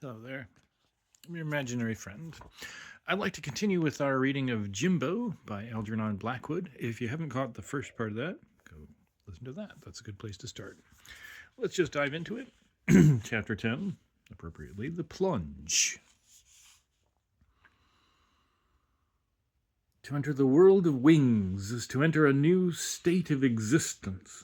Hello there. I'm your imaginary friend. I'd like to continue with our reading of Jimbo by Algernon Blackwood. If you haven't caught the first part of that, go listen to that. That's a good place to start. Let's just dive into it. Chapter 10, appropriately, The Plunge. To enter the world of wings is to enter a new state of existence.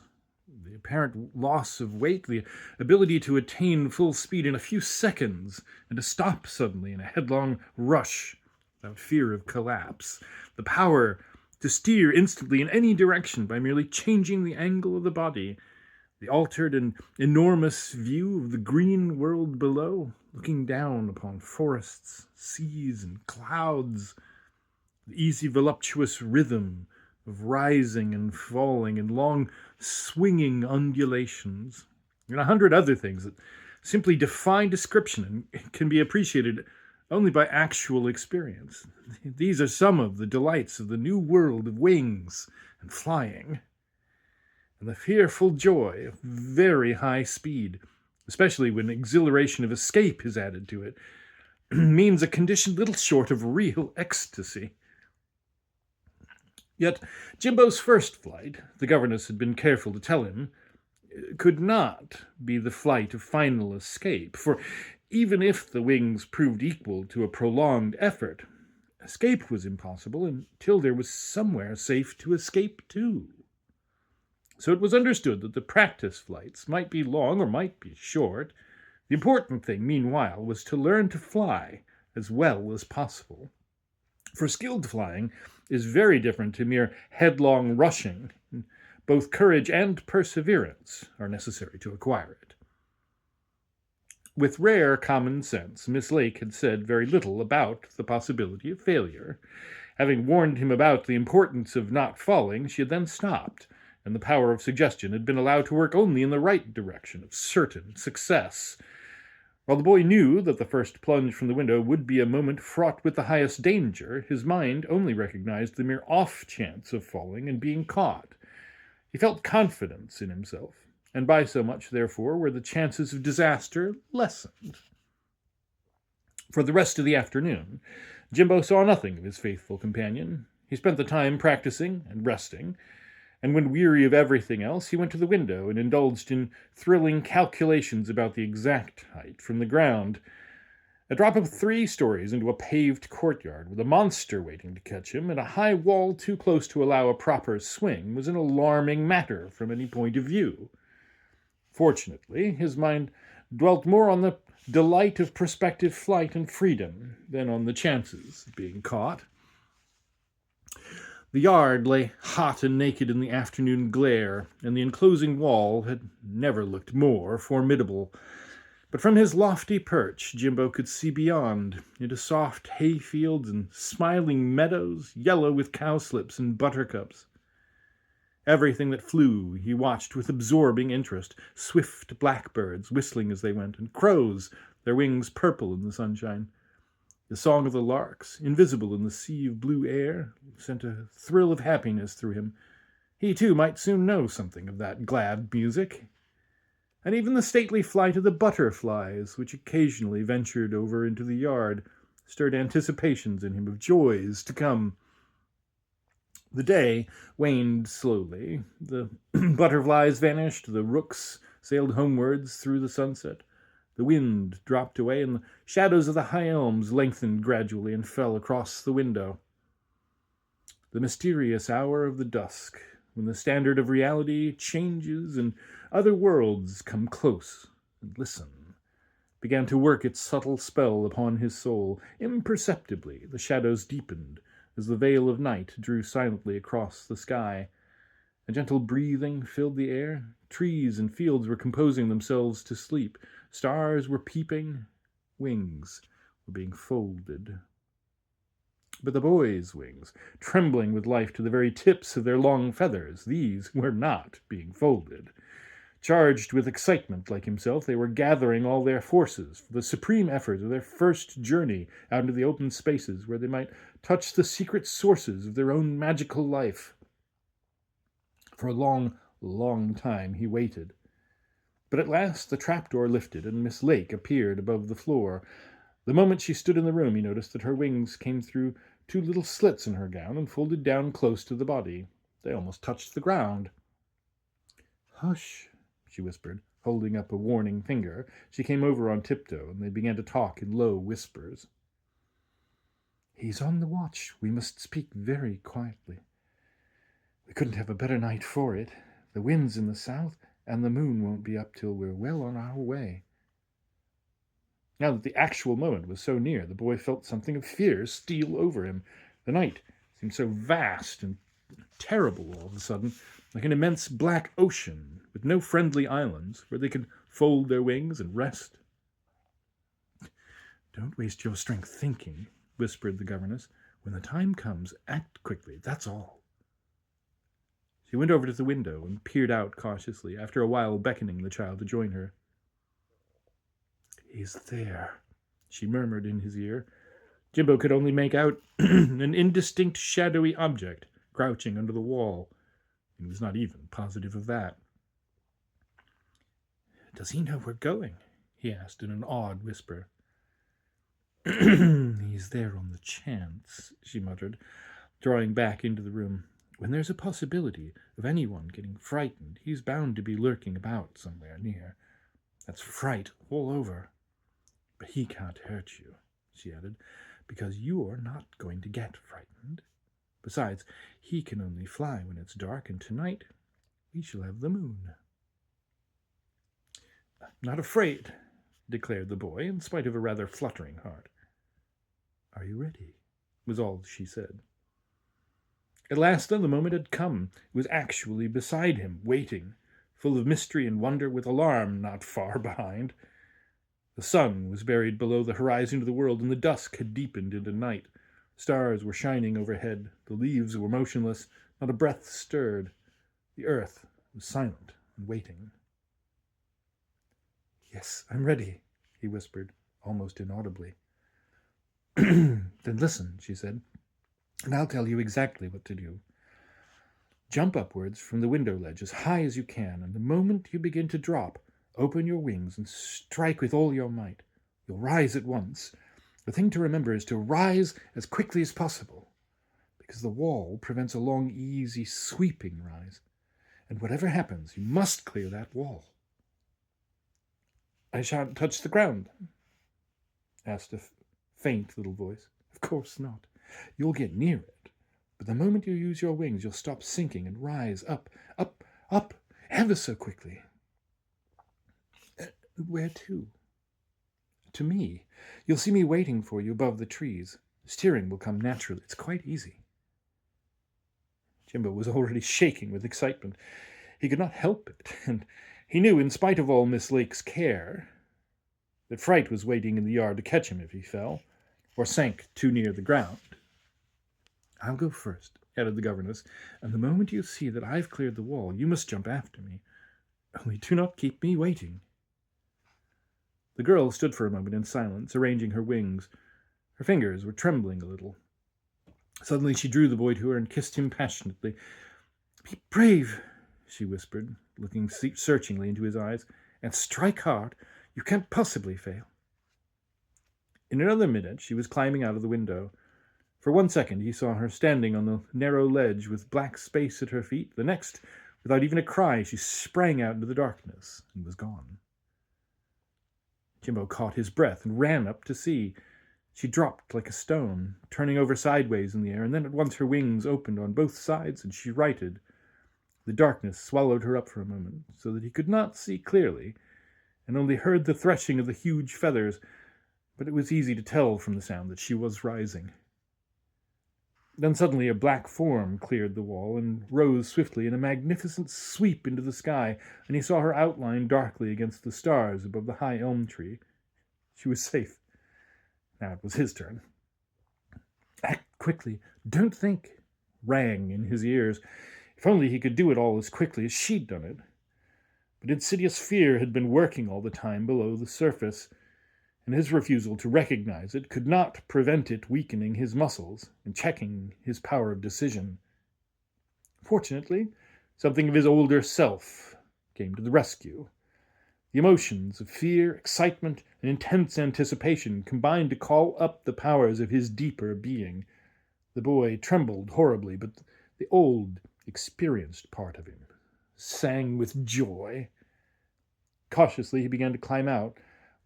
The apparent loss of weight, the ability to attain full speed in a few seconds and to stop suddenly in a headlong rush without fear of collapse, the power to steer instantly in any direction by merely changing the angle of the body, the altered and enormous view of the green world below, looking down upon forests, seas, and clouds, the easy voluptuous rhythm of rising and falling in long swinging undulations, and 100 other things that simply defy description and can be appreciated only by actual experience. These are some of the delights of the new world of wings and flying, and the fearful joy of very high speed, especially when exhilaration of escape is added to it, means a condition little short of real ecstasy. Yet Jimbo's first flight, the governess had been careful to tell him, could not be the flight of final escape, for even if the wings proved equal to a prolonged effort, escape was impossible until there was somewhere safe to escape to. So it was understood that the practice flights might be long or might be short. The important thing, meanwhile, was to learn to fly as well as possible. For skilled flying is very different to mere headlong rushing. Both courage and perseverance are necessary to acquire it. With rare common sense, Miss Lake had said very little about the possibility of failure. Having warned him about the importance of not falling, she had then stopped, and the power of suggestion had been allowed to work only in the right direction of certain success. While the boy knew that the first plunge from the window would be a moment fraught with the highest danger, his mind only recognized the mere off chance of falling and being caught. He felt confidence in himself, and by so much, therefore, were the chances of disaster lessened. For the rest of the afternoon, Jimbo saw nothing of his faithful companion. He spent the time practicing and resting, and when weary of everything else, he went to the window and indulged in thrilling calculations about the exact height from the ground. A drop of 3 stories into a paved courtyard with a monster waiting to catch him and a high wall too close to allow a proper swing was an alarming matter from any point of view. Fortunately, his mind dwelt more on the delight of prospective flight and freedom than on the chances of being caught. The yard lay hot and naked in the afternoon glare, and the enclosing wall had never looked more formidable. But from his lofty perch, Jimbo could see beyond, into soft hay fields and smiling meadows, yellow with cowslips and buttercups. Everything that flew he watched with absorbing interest, swift blackbirds whistling as they went, and crows, their wings purple in the sunshine. The song of the larks, invisible in the sea of blue air, sent a thrill of happiness through him. He, too, might soon know something of that glad music. And even the stately flight of the butterflies, which occasionally ventured over into the yard, stirred anticipations in him of joys to come. The day waned slowly. The butterflies vanished, the rooks sailed homewards through the sunset. The wind dropped away, and the shadows of the high elms lengthened gradually and fell across the window. The mysterious hour of the dusk, when the standard of reality changes and other worlds come close and listen, began to work its subtle spell upon his soul. Imperceptibly, the shadows deepened as the veil of night drew silently across the sky. A gentle breathing filled the air. Trees and fields were composing themselves to sleep. Stars were peeping. Wings were being folded. But the boys' wings, trembling with life to the very tips of their long feathers, these were not being folded. Charged with excitement like himself, they were gathering all their forces for the supreme effort of their first journey out into the open spaces where they might touch the secret sources of their own magical life. For a long, long time he waited. But at last the trapdoor lifted, and Miss Lake appeared above the floor. The moment she stood in the room, he noticed that her wings came through two little slits in her gown and folded down close to the body. They almost touched the ground. "Hush," she whispered, holding up a warning finger. She came over on tiptoe, and they began to talk in low whispers. "He's on the watch. We must speak very quietly. We couldn't have a better night for it. The wind's in the south, and the moon won't be up till we're well on our way." Now that the actual moment was so near, the boy felt something of fear steal over him. The night seemed so vast and terrible all of a sudden, like an immense black ocean with no friendly islands where they could fold their wings and rest. "Don't waste your strength thinking," whispered the governess. "When the time comes, act quickly, that's all." She went over to the window and peered out cautiously, after a while beckoning the child to join her. "He's there," she murmured in his ear. Jimbo could only make out an indistinct shadowy object crouching under the wall. He was not even positive of that. "Does he know we're going?" he asked in an awed whisper. "He's there on the chance," she muttered, drawing back into the room. "When there's a possibility of anyone getting frightened, he's bound to be lurking about somewhere near. That's fright all over. But he can't hurt you," she added, "because you're not going to get frightened. Besides, he can only fly when it's dark, and tonight we shall have the moon." "I'm not afraid," declared the boy, in spite of a rather fluttering heart. "Are you ready?" was all she said. At last, then, the moment had come. It was actually beside him, waiting, full of mystery and wonder, with alarm not far behind. The sun was buried below the horizon of the world, and the dusk had deepened into night. Stars were shining overhead. The leaves were motionless. Not a breath stirred. The earth was silent and waiting. "Yes, I'm ready," he whispered, almost inaudibly. "Then listen," she said, "and I'll tell you exactly what to do. Jump upwards from the window ledge as high as you can, and the moment you begin to drop, open your wings and strike with all your might. You'll rise at once. The thing to remember is to rise as quickly as possible, because the wall prevents a long, easy, sweeping rise. And whatever happens, you must clear that wall." "I shan't touch the ground?" asked a faint little voice. "Of course not. You'll get near it. But the moment you use your wings, you'll stop sinking and rise up, up, up, ever so quickly." "Where to?" "To me. You'll see me waiting for you above the trees. Steering will come naturally. It's quite easy." Jimbo was already shaking with excitement. He could not help it, and he knew, in spite of all Miss Lake's care, that fright was waiting in the yard to catch him if he fell, or sank too near the ground. "I'll go first," added the governess, "and the moment you see that I've cleared the wall, you must jump after me. Only do not keep me waiting." The girl stood for a moment in silence, arranging her wings. Her fingers were trembling a little. Suddenly she drew the boy to her and kissed him passionately. "Be brave," she whispered, looking searchingly into his eyes, "and strike hard. You can't possibly fail." In another minute she was climbing out of the window. For 1 second he saw her standing on the narrow ledge with black space at her feet. The next, without even a cry, she sprang out into the darkness and was gone. Jimbo caught his breath and ran up to see. She dropped like a stone, turning over sideways in the air, and then at once her wings opened on both sides and she righted. The darkness swallowed her up for a moment, so that he could not see clearly, and only heard the threshing of the huge feathers, but it was easy to tell from the sound that she was rising. Then suddenly a black form cleared the wall and rose swiftly in a magnificent sweep into the sky, and he saw her outlined darkly against the stars above the high elm tree. She was safe. Now it was his turn. "Act quickly. Don't think," rang in his ears. If only he could do it all as quickly as she'd done it. But insidious fear had been working all the time below the surface, and his refusal to recognize it could not prevent it weakening his muscles and checking his power of decision. Fortunately, something of his older self came to the rescue. The emotions of fear, excitement, and intense anticipation combined to call up the powers of his deeper being. The boy trembled horribly, but the old, experienced part of him sang with joy. Cautiously, he began to climb out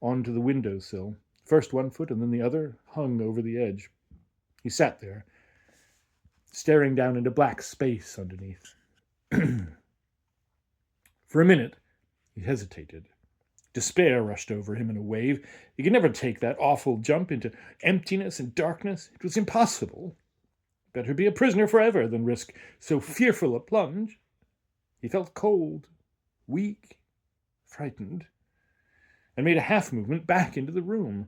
onto the window sill. First one foot and then the other hung over the edge. He sat there, staring down into black space underneath. For a minute, he hesitated. Despair rushed over him in a wave. He could never take that awful jump into emptiness and darkness. It was impossible. Better be a prisoner forever than risk so fearful a plunge. He felt cold, weak, frightened, and made a half movement back into the room.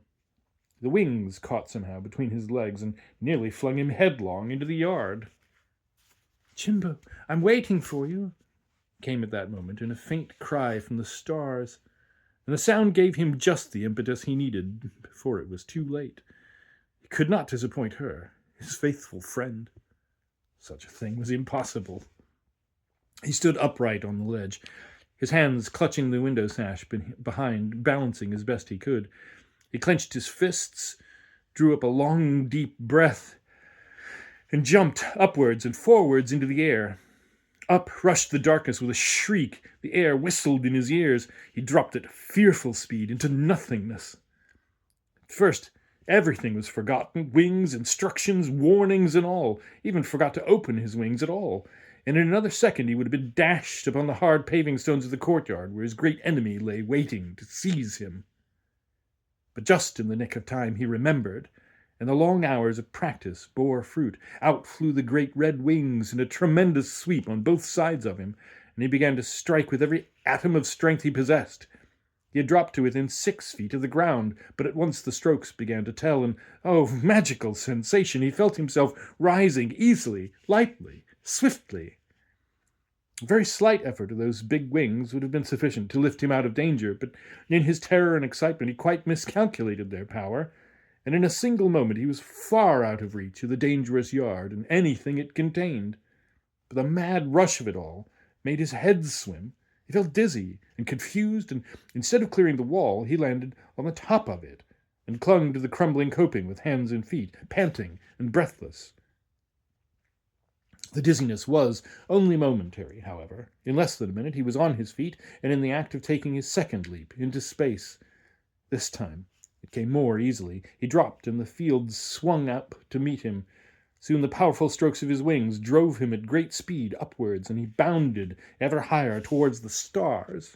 The wings caught somehow between his legs and nearly flung him headlong into the yard. "Jimbo, I'm waiting for you," came at that moment in a faint cry from the stars, and the sound gave him just the impetus he needed before it was too late. He could not disappoint her, his faithful friend. Such a thing was impossible. He stood upright on the ledge, his hands clutching the window sash behind, balancing as best he could. He clenched his fists, drew up a long, deep breath, and jumped upwards and forwards into the air. Up rushed the darkness with a shriek. The air whistled in his ears. He dropped at fearful speed into nothingness. At first, everything was forgotten, wings, instructions, warnings, and all. He even forgot to open his wings at all. And in another second he would have been dashed upon the hard paving stones of the courtyard, where his great enemy lay waiting to seize him. But just in the nick of time he remembered, and the long hours of practice bore fruit. Out flew the great red wings in a tremendous sweep on both sides of him, and he began to strike with every atom of strength he possessed. He had dropped to within 6 feet of the ground, but at once the strokes began to tell, and, oh, magical sensation, he felt himself rising easily, lightly, swiftly. A very slight effort of those big wings would have been sufficient to lift him out of danger, but in his terror and excitement he quite miscalculated their power, and in a single moment he was far out of reach of the dangerous yard and anything it contained. But the mad rush of it all made his head swim. He felt dizzy and confused, and instead of clearing the wall, he landed on the top of it and clung to the crumbling coping with hands and feet, panting and breathless. The dizziness was only momentary, however. In less than a minute he was on his feet and in the act of taking his second leap into space. This time it came more easily. He dropped, and the fields swung up to meet him. Soon the powerful strokes of his wings drove him at great speed upwards, and he bounded ever higher towards the stars.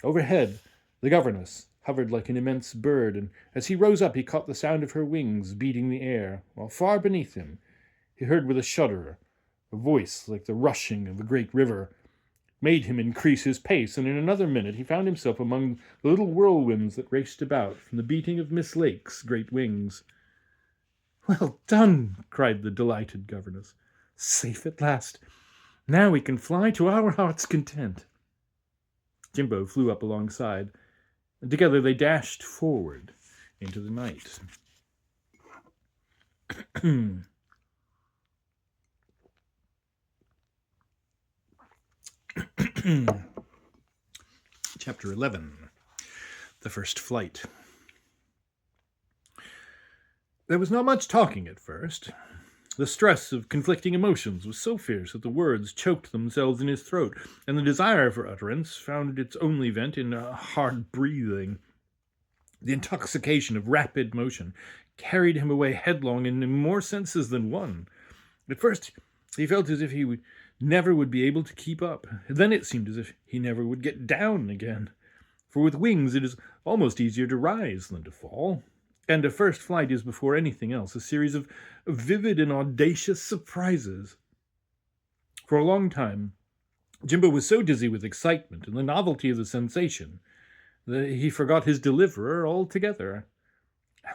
Overhead, the governess hovered like an immense bird, and as he rose up he caught the sound of her wings beating the air, while far beneath him he heard with a shudder a voice like the rushing of a great river. Made him increase his pace, and in another minute he found himself among the little whirlwinds that raced about from the beating of Miss Lake's great wings. "Well done!" cried the delighted governess. "Safe at last. Now we can fly to our heart's content." Jimbo flew up alongside, and together they dashed forward into the night. Chapter 11. The First Flight. There was not much talking at first. The stress of conflicting emotions was so fierce that the words choked themselves in his throat, and the desire for utterance found its only vent in hard breathing. The intoxication of rapid motion carried him away headlong in more senses than one. At first he felt as if he never would be able to keep up. Then it seemed as if he never would get down again. For with wings it is almost easier to rise than to fall, and a first flight is before anything else a series of vivid and audacious surprises. For a long time Jimbo was so dizzy with excitement and the novelty of the sensation that he forgot his deliverer altogether.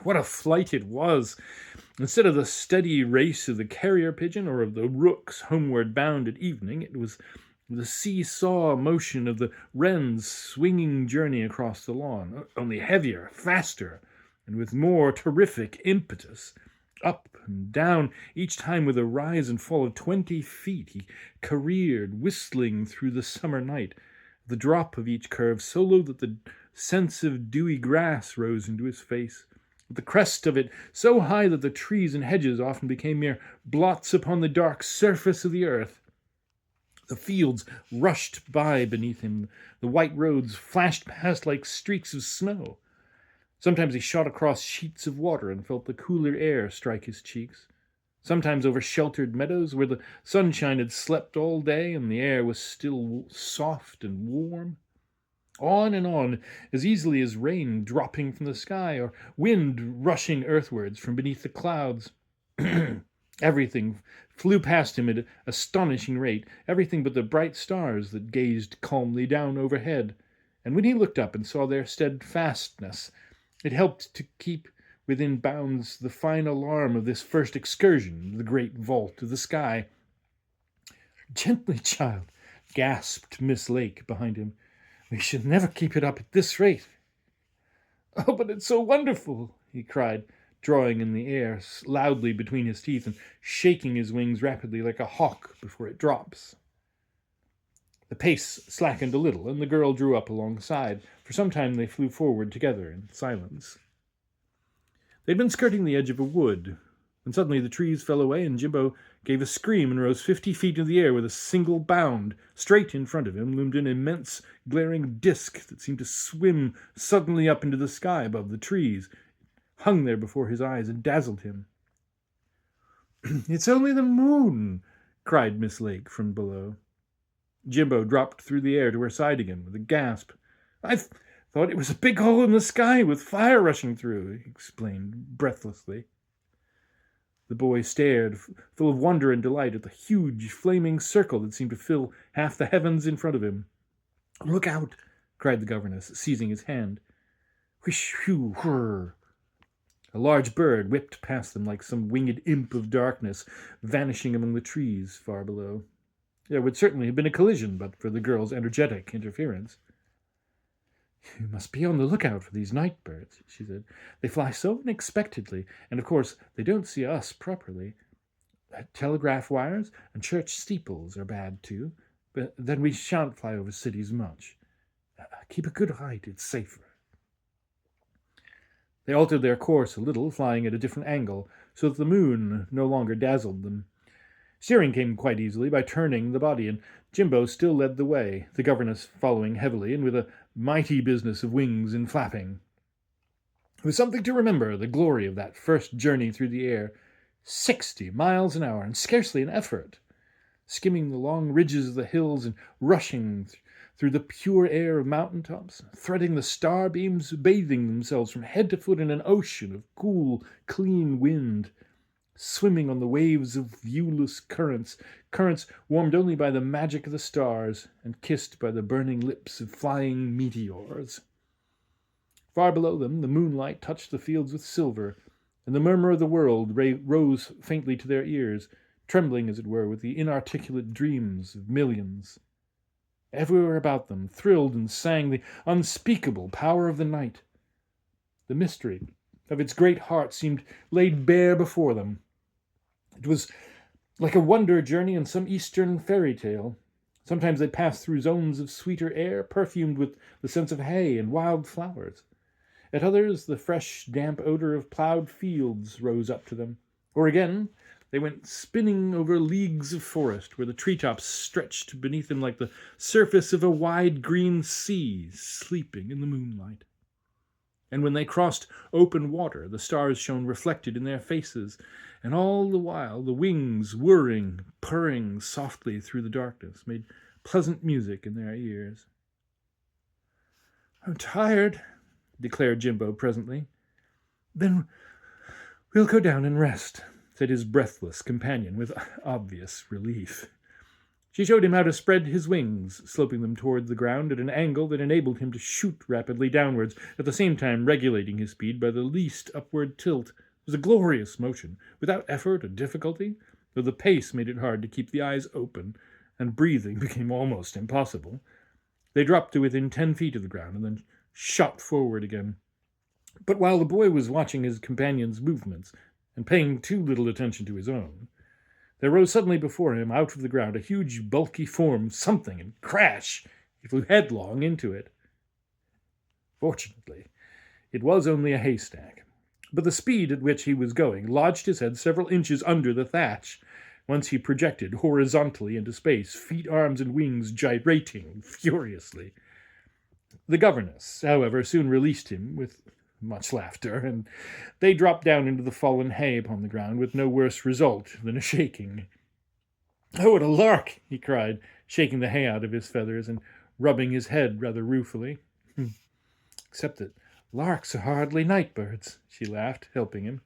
What a flight it was! Instead of the steady race of the carrier pigeon or of the rooks homeward bound at evening, it was the seesaw motion of the wren's swinging journey across the lawn, only heavier, faster, and with more terrific impetus. Up and down, each time with a rise and fall of 20 feet, he careered, whistling through the summer night. the drop of each curve so low that the scents of dewy grass rose into his face, the crest of it so high that the trees and hedges often became mere blots upon the dark surface of the earth. The fields rushed by beneath him. The white roads flashed past like streaks of snow. Sometimes he shot across sheets of water and felt the cooler air strike his cheeks. Sometimes over sheltered meadows where the sunshine had slept all day and the air was still soft and warm. On and on, as easily as rain dropping from the sky or wind rushing earthwards from beneath the clouds. Everything flew past him at an astonishing rate, everything but the bright stars that gazed calmly down overhead. And when he looked up and saw their steadfastness, it helped to keep within bounds the fine alarm of this first excursion into the great vault of the sky. "Gently, child," gasped Miss Lake behind him. "We should never keep it up at this rate." "Oh, but it's so wonderful," he cried, drawing in the air loudly between his teeth and shaking his wings rapidly like a hawk before it drops. The pace slackened a little, and the girl drew up alongside. For some time they flew forward together in silence. They'd been skirting the edge of a wood, when suddenly the trees fell away and Jimbo gave a scream and rose 50 feet in the air with a single bound. Straight in front of him loomed an immense, glaring disk that seemed to swim suddenly up into the sky above the trees. It hung there before his eyes and dazzled him. "It's only the moon," cried Miss Lake from below. Jimbo dropped through the air to her side again with a gasp. "I thought it was a big hole in the sky with fire rushing through," he explained breathlessly. The boy stared, full of wonder and delight, at the huge flaming circle that seemed to fill half the heavens in front of him. "Look out!" cried the governess, seizing his hand. Whish, whew, whirr. A large bird whipped past them like some winged imp of darkness, vanishing among the trees far below. There would certainly have been a collision but for the girl's energetic interference. "You must be on the lookout for these night birds," she said. "They fly so unexpectedly, and of course they don't see us properly. Telegraph wires and church steeples are bad too, but then we shan't fly over cities much. Keep a good height, it's safer." They altered their course a little, flying at a different angle, so that the moon no longer dazzled them. Steering came quite easily by turning the body, and Jimbo still led the way, the governess following heavily and with a mighty business of wings and flapping. It was something to remember, the glory of that first journey through the air. 60 miles an hour, and scarcely an effort, skimming the long ridges of the hills and rushing through the pure air of mountain-tops, threading the star-beams, bathing themselves from head to foot in an ocean of cool, clean wind, swimming on the waves of viewless currents warmed only by the magic of the stars and kissed by the burning lips of flying meteors. Far below them, the moonlight touched the fields with silver, and the murmur of the world rose faintly to their ears, trembling, as it were, with the inarticulate dreams of millions. Everywhere about them thrilled and sang the unspeakable power of the night. The mystery of its great heart seemed laid bare before them. It was like a wonder journey in some Eastern fairy tale. Sometimes they passed through zones of sweeter air, perfumed with the scents of hay and wild flowers. At others, the fresh, damp odor of plowed fields rose up to them. Or again, they went spinning over leagues of forest, where the treetops stretched beneath them like the surface of a wide green sea, sleeping in the moonlight. And when they crossed open water, the stars shone reflected in their faces, and all the while the wings, whirring, purring softly through the darkness, made pleasant music in their ears. "I'm tired," declared Jimbo presently. "Then we'll go down and rest," said his breathless companion with obvious relief. She showed him how to spread his wings, sloping them toward the ground at an angle that enabled him to shoot rapidly downwards, at the same time regulating his speed by the least upward tilt. It was a glorious motion, without effort or difficulty, though the pace made it hard to keep the eyes open, and breathing became almost impossible. They dropped to within 10 feet of the ground, and then shot forward again. But while the boy was watching his companion's movements, and paying too little attention to his own, there rose suddenly before him, out of the ground, a huge, bulky form, something, and crash! He He flew headlong into it. Fortunately, it was only a haystack, but the speed at which he was going lodged his head several inches under the thatch, whence he projected horizontally into space, feet, arms, and wings gyrating furiously. The governess, however, soon released him with much laughter, and they dropped down into the fallen hay upon the ground with no worse result than a shaking. "Oh, what a lark!" he cried, shaking the hay out of his feathers and rubbing his head rather ruefully. "Except that larks are hardly night birds," she laughed, helping him.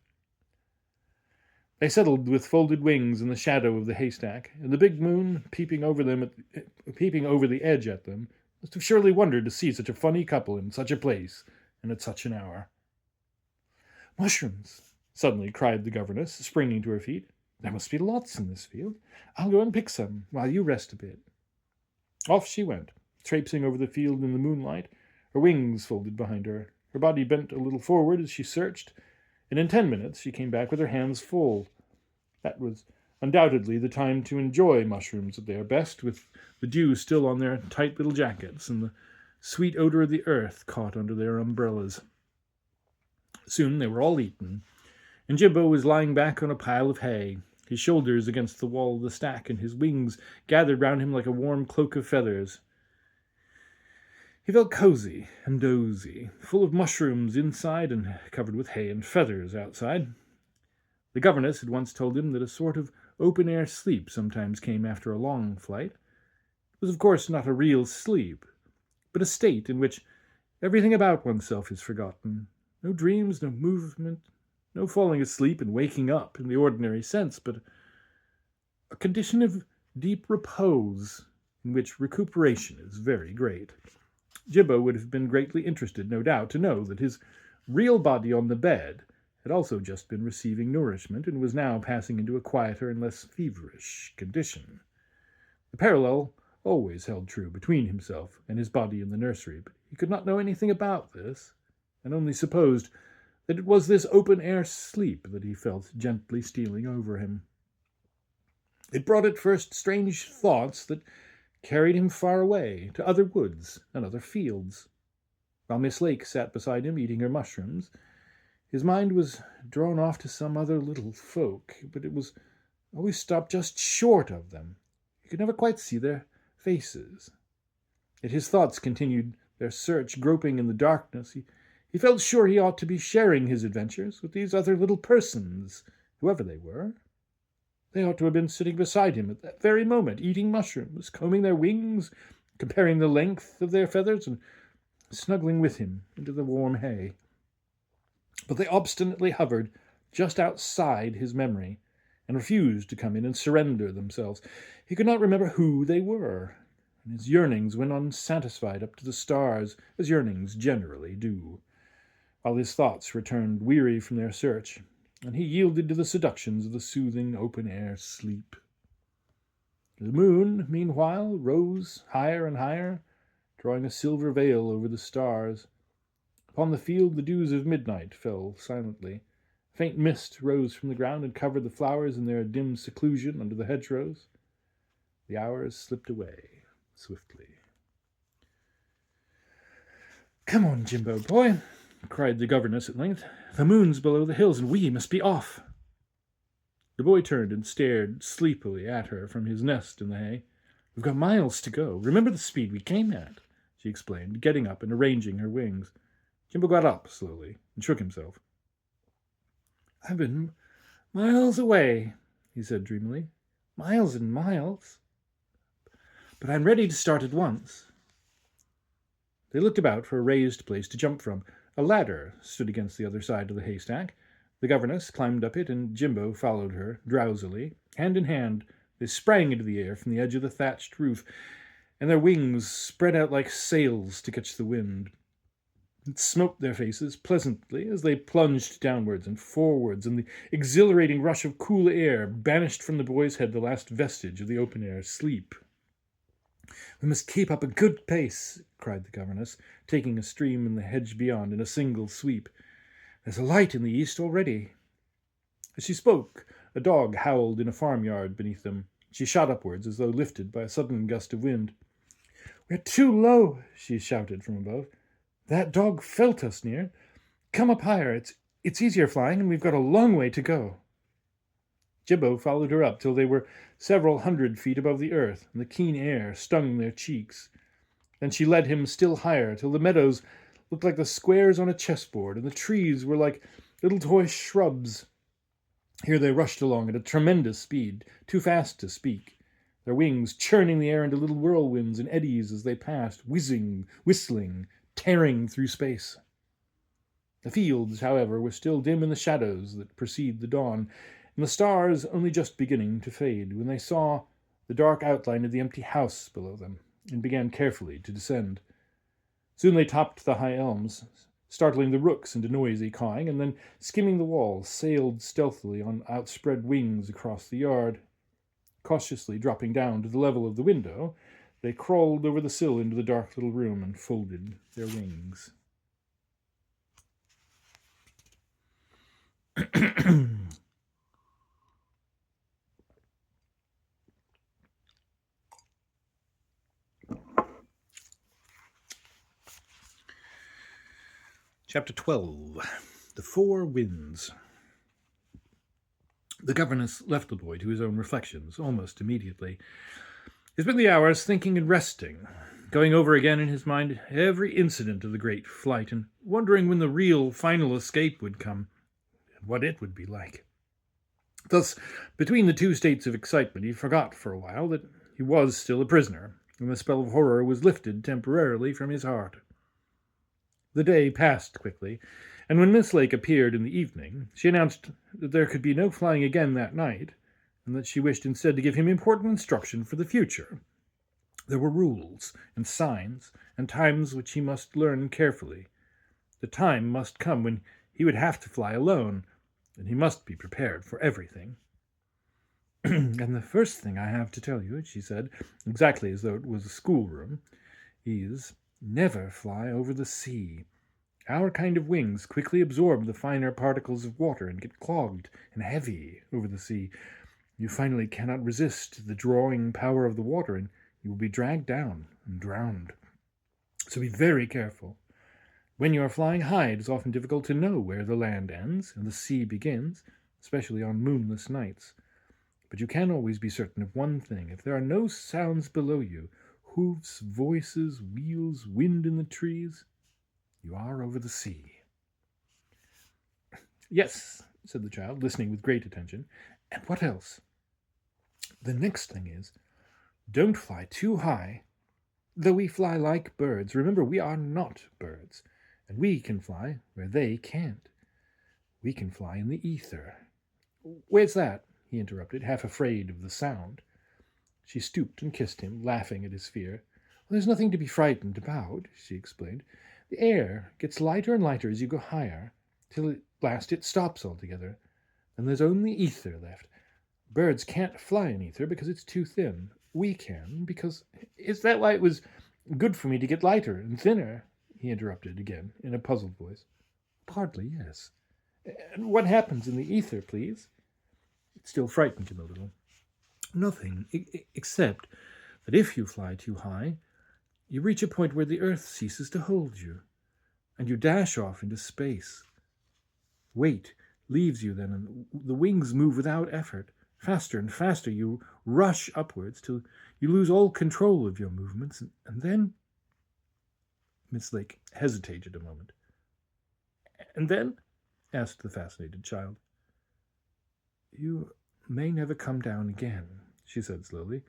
They settled with folded wings in the shadow of the haystack, and the big moon, peeping over the edge at them, must have surely wondered to see such a funny couple in such a place and at such an hour. "Mushrooms!" suddenly cried the governess, springing to her feet. "There must be lots in this field. I'll go and pick some while you rest a bit." Off she went, traipsing over the field in the moonlight, her wings folded behind her, her body bent a little forward as she searched, and in 10 minutes she came back with her hands full. That was undoubtedly the time to enjoy mushrooms at their best, with the dew still on their tight little jackets and the sweet odor of the earth caught under their umbrellas. Soon they were all eaten, and Jimbo was lying back on a pile of hay, his shoulders against the wall of the stack, and his wings gathered round him like a warm cloak of feathers. He felt cozy and dozy, full of mushrooms inside and covered with hay and feathers outside. The governess had once told him that a sort of open-air sleep sometimes came after a long flight. It was, of course, not a real sleep, but a state in which everything about oneself is forgotten. No dreams, no movement, no falling asleep and waking up in the ordinary sense, but a condition of deep repose in which recuperation is very great. Jimbo would have been greatly interested, no doubt, to know that his real body on the bed had also just been receiving nourishment and was now passing into a quieter and less feverish condition. The parallel always held true between himself and his body in the nursery, but he could not know anything about this, and only supposed that it was this open-air sleep that he felt gently stealing over him. It brought at first strange thoughts that carried him far away, to other woods and other fields. While Miss Lake sat beside him eating her mushrooms, his mind was drawn off to some other little folk, but it was always stopped just short of them. He could never quite see their faces. Yet his thoughts continued their search, groping in the darkness. He felt sure he ought to be sharing his adventures with these other little persons, whoever they were. They ought to have been sitting beside him at that very moment, eating mushrooms, combing their wings, comparing the length of their feathers, and snuggling with him into the warm hay. But they obstinately hovered just outside his memory, and refused to come in and surrender themselves. He could not remember who they were, and his yearnings went unsatisfied up to the stars, as yearnings generally do, while his thoughts returned weary from their search, and he yielded to the seductions of the soothing open-air sleep. The moon, meanwhile, rose higher and higher, drawing a silver veil over the stars. Upon the field the dews of midnight fell silently. A faint mist rose from the ground and covered the flowers in their dim seclusion under the hedgerows. The hours slipped away swiftly. "Come on, Jimbo, boy," cried the governess at length. "The moon's below the hills, and we must be off." The boy turned and stared sleepily at her from his nest in the hay. "We've got miles to go. Remember the speed we came at," she explained, getting up and arranging her wings. Jimbo got up slowly and shook himself. "I've been miles away," he said dreamily. "Miles and miles. But I'm ready to start at once." They looked about for a raised place to jump from. A ladder stood against the other side of the haystack. The governess climbed up it, and Jimbo followed her drowsily. Hand in hand, they sprang into the air from the edge of the thatched roof, and their wings spread out like sails to catch the wind. It smote their faces pleasantly as they plunged downwards and forwards, and the exhilarating rush of cool air banished from the boy's head the last vestige of the open-air sleep. "We must keep up a good pace," cried the governess, taking a stream in the hedge beyond in a single sweep. "There's a light in the east already." As she spoke, a dog howled in a farmyard beneath them. She shot upwards as though lifted by a sudden gust of wind. "We're too low," she shouted from above. "That dog felt us near. Come up higher. It's easier flying, and we've got a long way to go." Jimbo followed her up till they were several hundred feet above the earth, and the keen air stung their cheeks. Then she led him still higher, till the meadows looked like the squares on a chessboard, and the trees were like little toy shrubs. Here they rushed along at a tremendous speed, too fast to speak, their wings churning the air into little whirlwinds and eddies as they passed, whizzing, whistling, tearing through space. The fields, however, were still dim in the shadows that precede the dawn, and the stars only just beginning to fade, when they saw the dark outline of the empty house below them, and began carefully to descend. Soon they topped the high elms, startling the rooks into noisy cawing, and then, skimming the walls, sailed stealthily on outspread wings across the yard. Cautiously dropping down to the level of the window, they crawled over the sill into the dark little room and folded their wings. Chapter 12. The Four Winds. The governess left the boy to his own reflections almost immediately. He spent the hours thinking and resting, going over again in his mind every incident of the great flight, and wondering when the real final escape would come, and what it would be like. Thus, between the two states of excitement, he forgot for a while that he was still a prisoner, and the spell of horror was lifted temporarily from his heart. The day passed quickly, and when Miss Lake appeared in the evening, she announced that there could be no flying again that night, and that she wished instead to give him important instruction for the future. There were rules and signs and times which he must learn carefully. The time must come when he would have to fly alone, and he must be prepared for everything. "And the first thing I have to tell you," she said, exactly as though it was a schoolroom, "is never fly over the sea. Our kind of wings quickly absorb the finer particles of water and get clogged and heavy over the sea. You finally cannot resist the drawing power of the water, and you will be dragged down and drowned. So be very careful. When you are flying high, it is often difficult to know where the land ends and the sea begins, especially on moonless nights. But you can always be certain of one thing. If there are no sounds below you, hoofs, voices, wheels, wind in the trees, you are over the sea." "Yes," said the child, listening with great attention. "And what else?" "The next thing is, don't fly too high. Though we fly like birds, remember we are not birds, and we can fly where they can't. We can fly in the ether." "Where's that?" he interrupted, half afraid of the sound. She stooped and kissed him, laughing at his fear. "Well, there's nothing to be frightened about," she explained. "The air gets lighter and lighter as you go higher, till at last it stops altogether. Then there's only ether left. Birds can't fly in ether because it's too thin. We can, because—" "Is that why it was good for me to get lighter and thinner?" he interrupted again, in a puzzled voice. "Partly, yes." "And what happens in the ether, please?" It still frightened him a little. "Nothing, except that if you fly too high, you reach a point where the earth ceases to hold you, and you dash off into space. Weight leaves you then, and the wings move without effort. Faster and faster you rush upwards till you lose all control of your movements, and then—" Miss Lake hesitated a moment. "And then?" asked the fascinated child. "You may never come down again," she said slowly.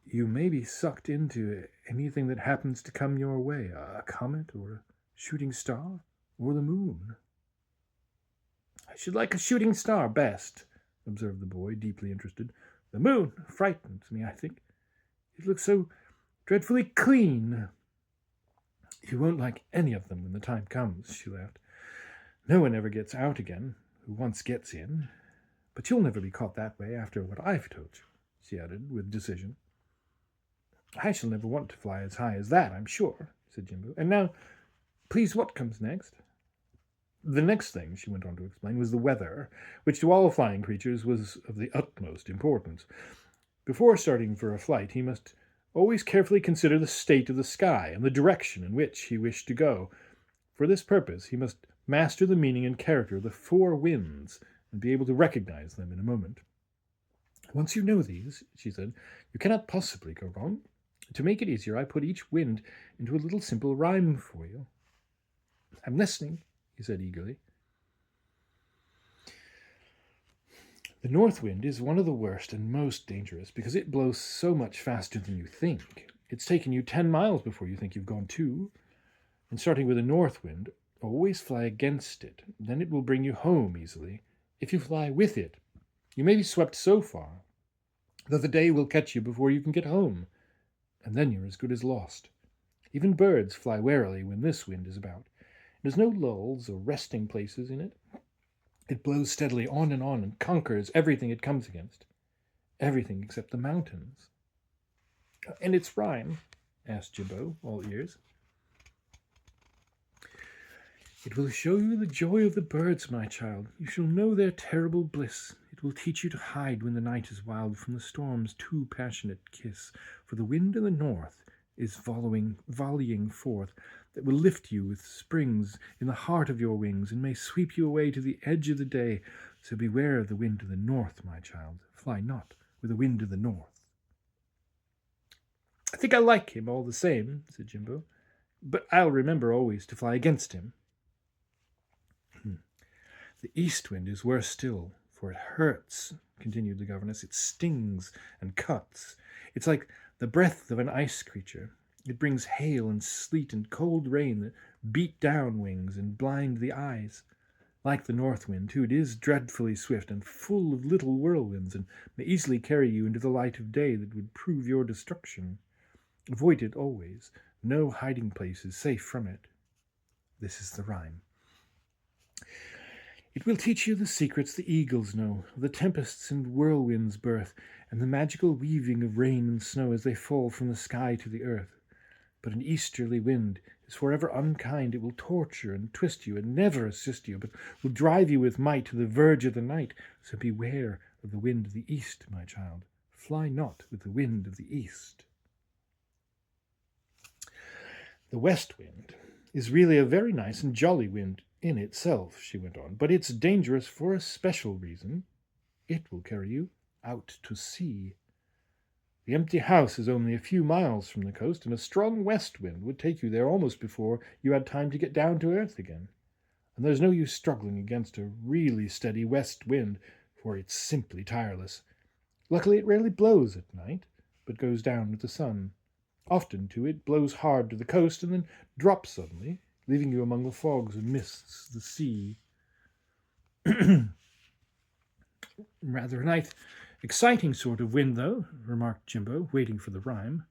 "You may be sucked into anything that happens to come your way, a comet or a shooting star or the moon." "I should like a shooting star best," observed the boy, deeply interested. "The moon frightens me, I think. It looks so dreadfully clean." "You won't like any of them when the time comes," she laughed. "No one ever gets out again who once gets in. But you'll never be caught that way after what I've told you," she added with decision. "I shall never want to fly as high as that, I'm sure," said Jimbo. "And now, please, what comes next?" "The next thing," she went on to explain, "was the weather, which to all flying creatures was of the utmost importance. Before starting for a flight, he must Always carefully consider the state of the sky and the direction in which he wished to go. For this purpose he must master the meaning and character of the four winds and be able to recognize them in a moment. Once you know these, she said, you cannot possibly go wrong. To make it easier, I put each wind into a little simple rhyme for you. I'm listening, he said eagerly. The north wind is one of the worst and most dangerous because it blows so much faster than you think. It's taken you 10 miles before you think you've gone 2. And starting with a north wind, always fly against it. Then it will bring you home easily. If you fly with it, you may be swept so far that the day will catch you before you can get home, and then you're as good as lost. Even birds fly warily when this wind is about. There's no lulls or resting places in it. It blows steadily on and conquers everything it comes against. Everything except the mountains. And its rhyme? Asked Jimbo, all ears. It will show you the joy of the birds, my child. You shall know their terrible bliss. It will teach you to hide when the night is wild from the storm's too passionate kiss. For the wind in the north is volleying forth, that will lift you with springs in the heart of your wings, and may sweep you away to the edge of the day. So beware of the wind of the north, my child. Fly not with the wind of the north. I think I like him all the same, said Jimbo, but I'll remember always to fly against him. The east wind is worse still, for it hurts, continued the governess. It stings and cuts. It's like the breath of an ice creature. It brings hail and sleet and cold rain that beat down wings and blind the eyes. Like the north wind, too, it is dreadfully swift and full of little whirlwinds, and may easily carry you into the light of day that would prove your destruction. Avoid it always. No hiding place is safe from it. This is the rhyme. It will teach you the secrets the eagles know, of the tempests and whirlwinds' birth, and the magical weaving of rain and snow as they fall from the sky to the earth. But an easterly wind is forever unkind. It will torture and twist you and never assist you, but will drive you with might to the verge of the night. So beware of the wind of the east, my child. Fly not with the wind of the east. The west wind is really a very nice and jolly wind in itself, she went on, but it's dangerous for a special reason. It will carry you out to sea. The empty house is only a few miles from the coast, and a strong west wind would take you there almost before you had time to get down to earth again. And there's no use struggling against a really steady west wind, for it's simply tireless. Luckily, it rarely blows at night, but goes down with the sun. Often, too, it blows hard to the coast and then drops suddenly, leaving you among the fogs and mists of the sea. Rather a nice, exciting sort of wind, though, remarked Jimbo, waiting for the rhyme.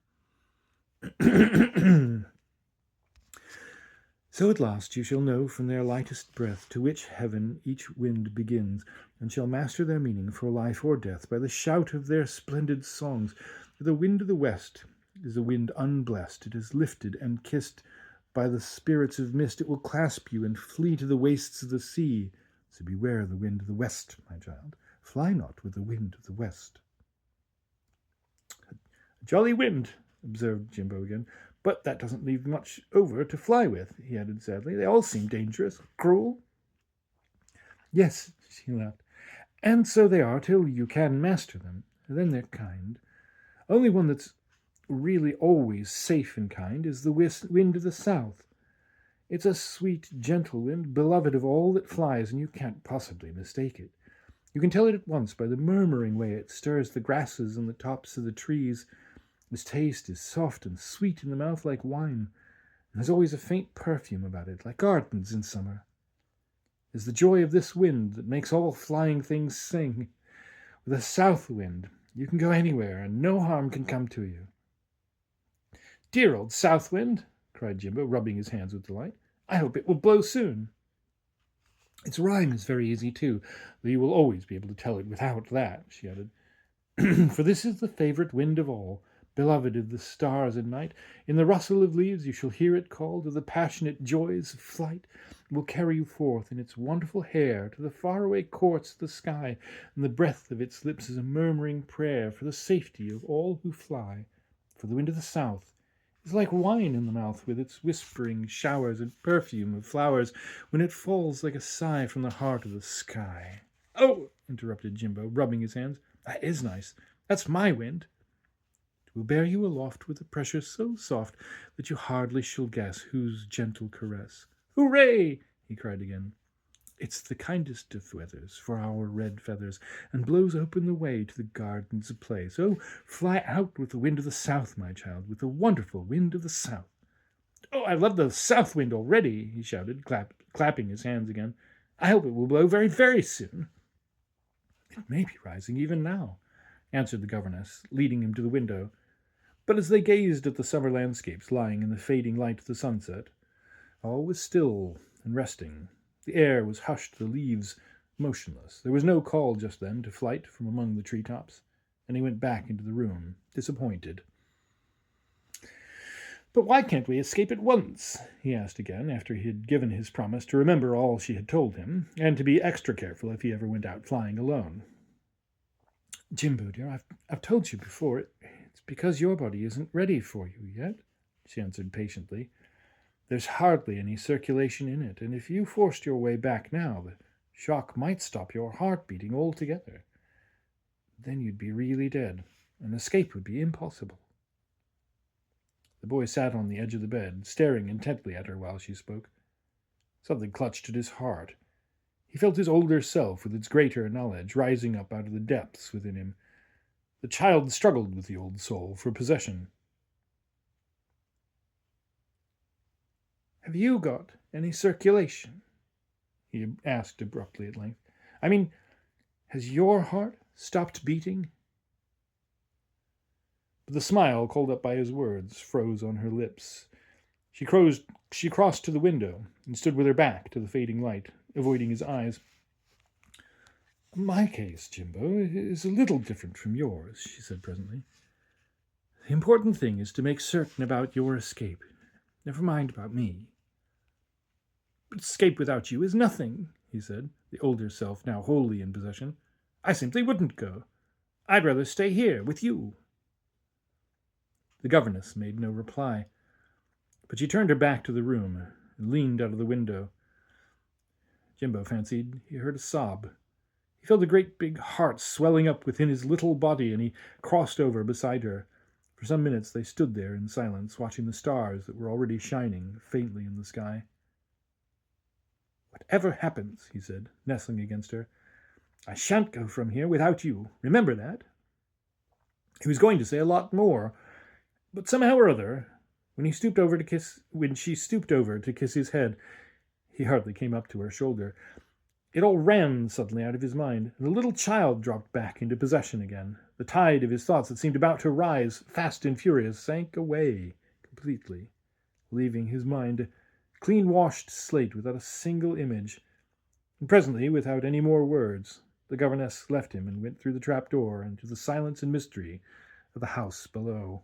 So at last you shall know from their lightest breath to which heaven each wind begins, and shall master their meaning for life or death by the shout of their splendid songs. For the wind of the west is a wind unblessed. It is lifted and kissed by the spirits of mist. It will clasp you and flee to the wastes of the sea. So beware of the wind of the west, my child. Fly not with the wind of the west. A jolly wind, observed Jimbo again, but that doesn't leave much over to fly with, he added sadly. They all seem dangerous, cruel. Yes, she laughed, and so they are till you can master them. Then they're kind. Only one that's really always safe and kind is the wind of the south. It's a sweet, gentle wind, beloved of all that flies, and you can't possibly mistake it. You can tell it at once by the murmuring way it stirs the grasses and the tops of the trees. Its taste is soft and sweet in the mouth like wine, and there's always a faint perfume about it, like gardens in summer. It's the joy of this wind that makes all flying things sing. With a south wind, you can go anywhere, and no harm can come to you. Dear old south wind, cried Jimbo, rubbing his hands with delight. I hope it will blow soon. Its rhyme is very easy, too, though you will always be able to tell it without that, she added. For this is the favourite wind of all, beloved of the stars at night. In the rustle of leaves you shall hear it called, of the passionate joys of flight. It will carry you forth in its wonderful hair to the faraway courts of the sky, and the breath of its lips is a murmuring prayer for the safety of all who fly. For the wind of the south is like wine in the mouth, with its whispering showers and perfume of flowers, when it falls like a sigh from the heart of the sky. Oh, interrupted Jimbo, rubbing his hands, that is nice. That's my wind. It will bear you aloft with a pressure so soft that you hardly shall guess whose gentle caress. Hooray! He cried again. It's the kindest of weathers for our red feathers, and blows open the way to the gardens of play. So fly out with the wind of the south, my child, with the wonderful wind of the south. Oh, I love the south wind already, he shouted, clapping his hands again. I hope it will blow very, very soon. It may be rising even now, answered the governess, leading him to the window. But as they gazed at the summer landscapes lying in the fading light of the sunset, all was still and resting. The air was hushed, the leaves motionless. There was no call just then to flight from among the treetops, and he went back into the room, disappointed. But why can't we escape at once? He asked again, after he had given his promise to remember all she had told him, and to be extra careful if he ever went out flying alone. Jimbo, dear, I've told you before, it's because your body isn't ready for you yet, she answered patiently. There's hardly any circulation in it, and if you forced your way back now, the shock might stop your heart beating altogether. Then you'd be really dead, and escape would be impossible. The boy sat on the edge of the bed, staring intently at her while she spoke. Something clutched at his heart. He felt his older self, with its greater knowledge, rising up out of the depths within him. The child struggled with the old soul for possession. Have you got any circulation? He asked abruptly at length. I mean, has your heart stopped beating? But the smile called up by his words froze on her lips. She crossed to the window and stood with her back to the fading light, avoiding his eyes. My case, Jimbo, is a little different from yours, she said presently. The important thing is to make certain about your escape. Never mind about me. But escape without you is nothing, he said, the older self now wholly in possession. I simply wouldn't go. I'd rather stay here with you. The governess made no reply, but she turned her back to the room and leaned out of the window. Jimbo fancied he heard a sob. He felt a great big heart swelling up within his little body, and he crossed over beside her. For some minutes they stood there in silence, watching the stars that were already shining faintly in the sky. Whatever happens, he said, nestling against her, I shan't go from here without you. Remember that. He was going to say a lot more, but somehow or other, when she stooped over to kiss his head, he hardly came up to her shoulder. It all ran suddenly out of his mind, and the little child dropped back into possession again. The tide of his thoughts that seemed about to rise, fast and furious, sank away completely, leaving his mind a clean-washed slate without a single image. And presently, without any more words, the governess left him and went through the trap-door into the silence and mystery of the house below.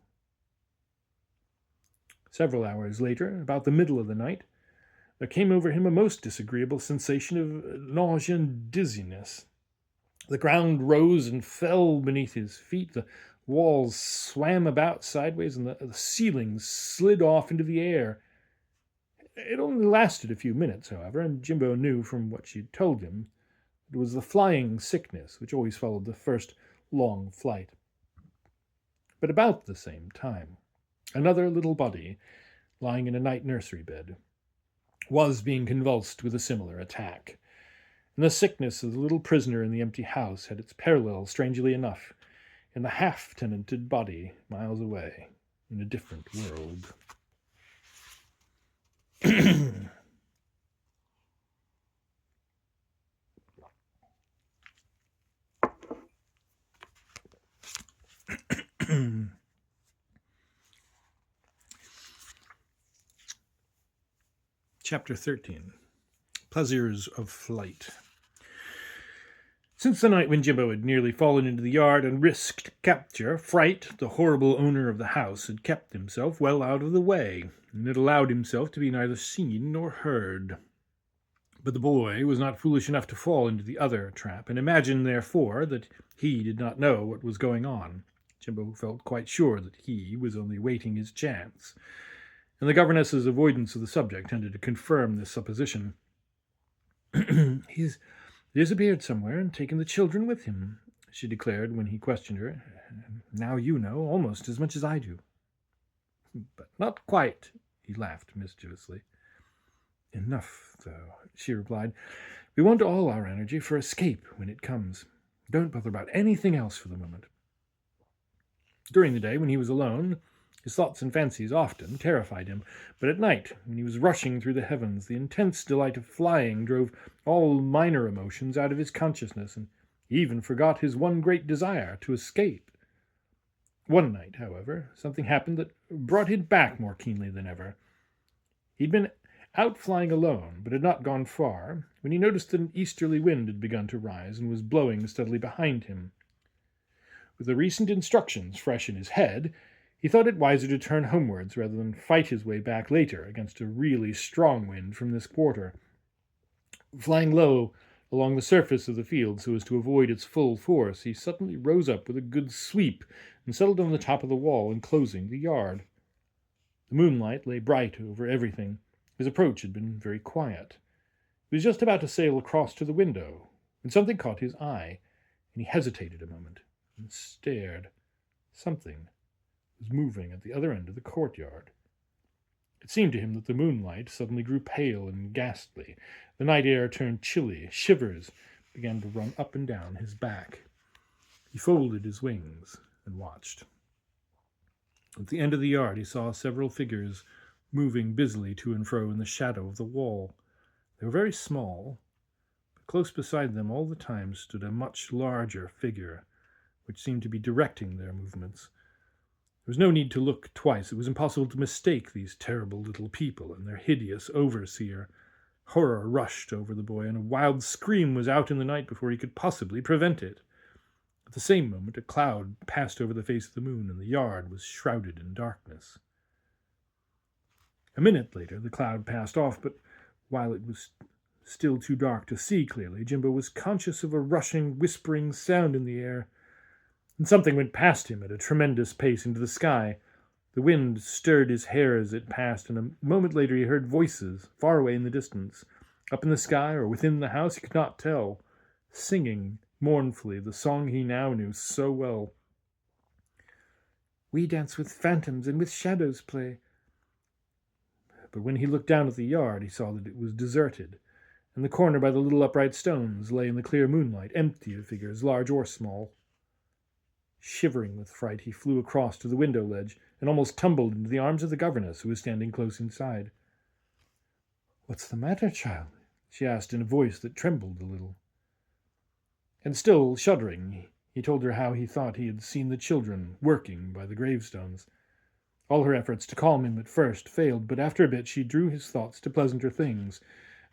Several hours later, about the middle of the night, there came over him a most disagreeable sensation of nausea and dizziness. The ground rose and fell beneath his feet, the walls swam about sideways, and the ceiling slid off into the air. It only lasted a few minutes, however, and Jimbo knew from what she had told him it was the flying sickness which always followed the first long flight. But about the same time, another little body, lying in a night nursery bed, was being convulsed with a similar attack. And the sickness of the little prisoner in the empty house had its parallel, strangely enough, in the half-tenanted body miles away, in a different world. Chapter 13. Pleasures of Flight. Since the night when Jimbo had nearly fallen into the yard and risked capture, Fright, the horrible owner of the house, had kept himself well out of the way, and had allowed himself to be neither seen nor heard. But the boy was not foolish enough to fall into the other trap, and imagined, therefore, that he did not know what was going on. Jimbo felt quite sure that he was only waiting his chance, and the governess's avoidance of the subject tended to confirm this supposition. "He's disappeared somewhere and taken the children with him," she declared when he questioned her. "Now you know almost as much as I do." "But not quite," he laughed mischievously. "Enough, though," she replied. "We want all our energy for escape when it comes. Don't bother about anything else for the moment." During the day, when he was alone, his thoughts and fancies often terrified him, but at night, when he was rushing through the heavens, the intense delight of flying drove all minor emotions out of his consciousness, and he even forgot his one great desire, to escape. One night, however, something happened that brought him back more keenly than ever. He'd been out flying alone, but had not gone far, when he noticed that an easterly wind had begun to rise and was blowing steadily behind him. With the recent instructions fresh in his head, he thought it wiser to turn homewards rather than fight his way back later against a really strong wind from this quarter. Flying low along the surface of the field so as to avoid its full force, he suddenly rose up with a good sweep and settled on the top of the wall enclosing the yard. The moonlight lay bright over everything. His approach had been very quiet. He was just about to sail across to the window when something caught his eye, and he hesitated a moment and stared. Something was moving at the other end of the courtyard. It seemed to him that the moonlight suddenly grew pale and ghastly. The night air turned chilly. Shivers began to run up and down his back. He folded his wings and watched. At the end of the yard he saw several figures moving busily to and fro in the shadow of the wall. They were very small, but close beside them all the time stood a much larger figure, which seemed to be directing their movements. There was no need to look twice. It was impossible to mistake these terrible little people and their hideous overseer. Horror rushed over the boy, and a wild scream was out in the night before he could possibly prevent it. At the same moment, a cloud passed over the face of the moon, and the yard was shrouded in darkness. A minute later, the cloud passed off, but while it was still too dark to see clearly, Jimbo was conscious of a rushing, whispering sound in the air, and something went past him at a tremendous pace into the sky. The wind stirred his hair as it passed, and a moment later he heard voices far away in the distance, up in the sky or within the house, he could not tell, singing mournfully the song he now knew so well. "We dance with phantoms and with shadows play." But when he looked down at the yard, he saw that it was deserted, and the corner by the little upright stones lay in the clear moonlight, empty of figures, large or small. Shivering with fright, he flew across to the window ledge and almost tumbled into the arms of the governess, who was standing close inside. "What's the matter, child?" she asked in a voice that trembled a little. And still shuddering, he told her how he thought he had seen the children working by the gravestones. All her efforts to calm him at first failed, but after a bit she drew his thoughts to pleasanter things,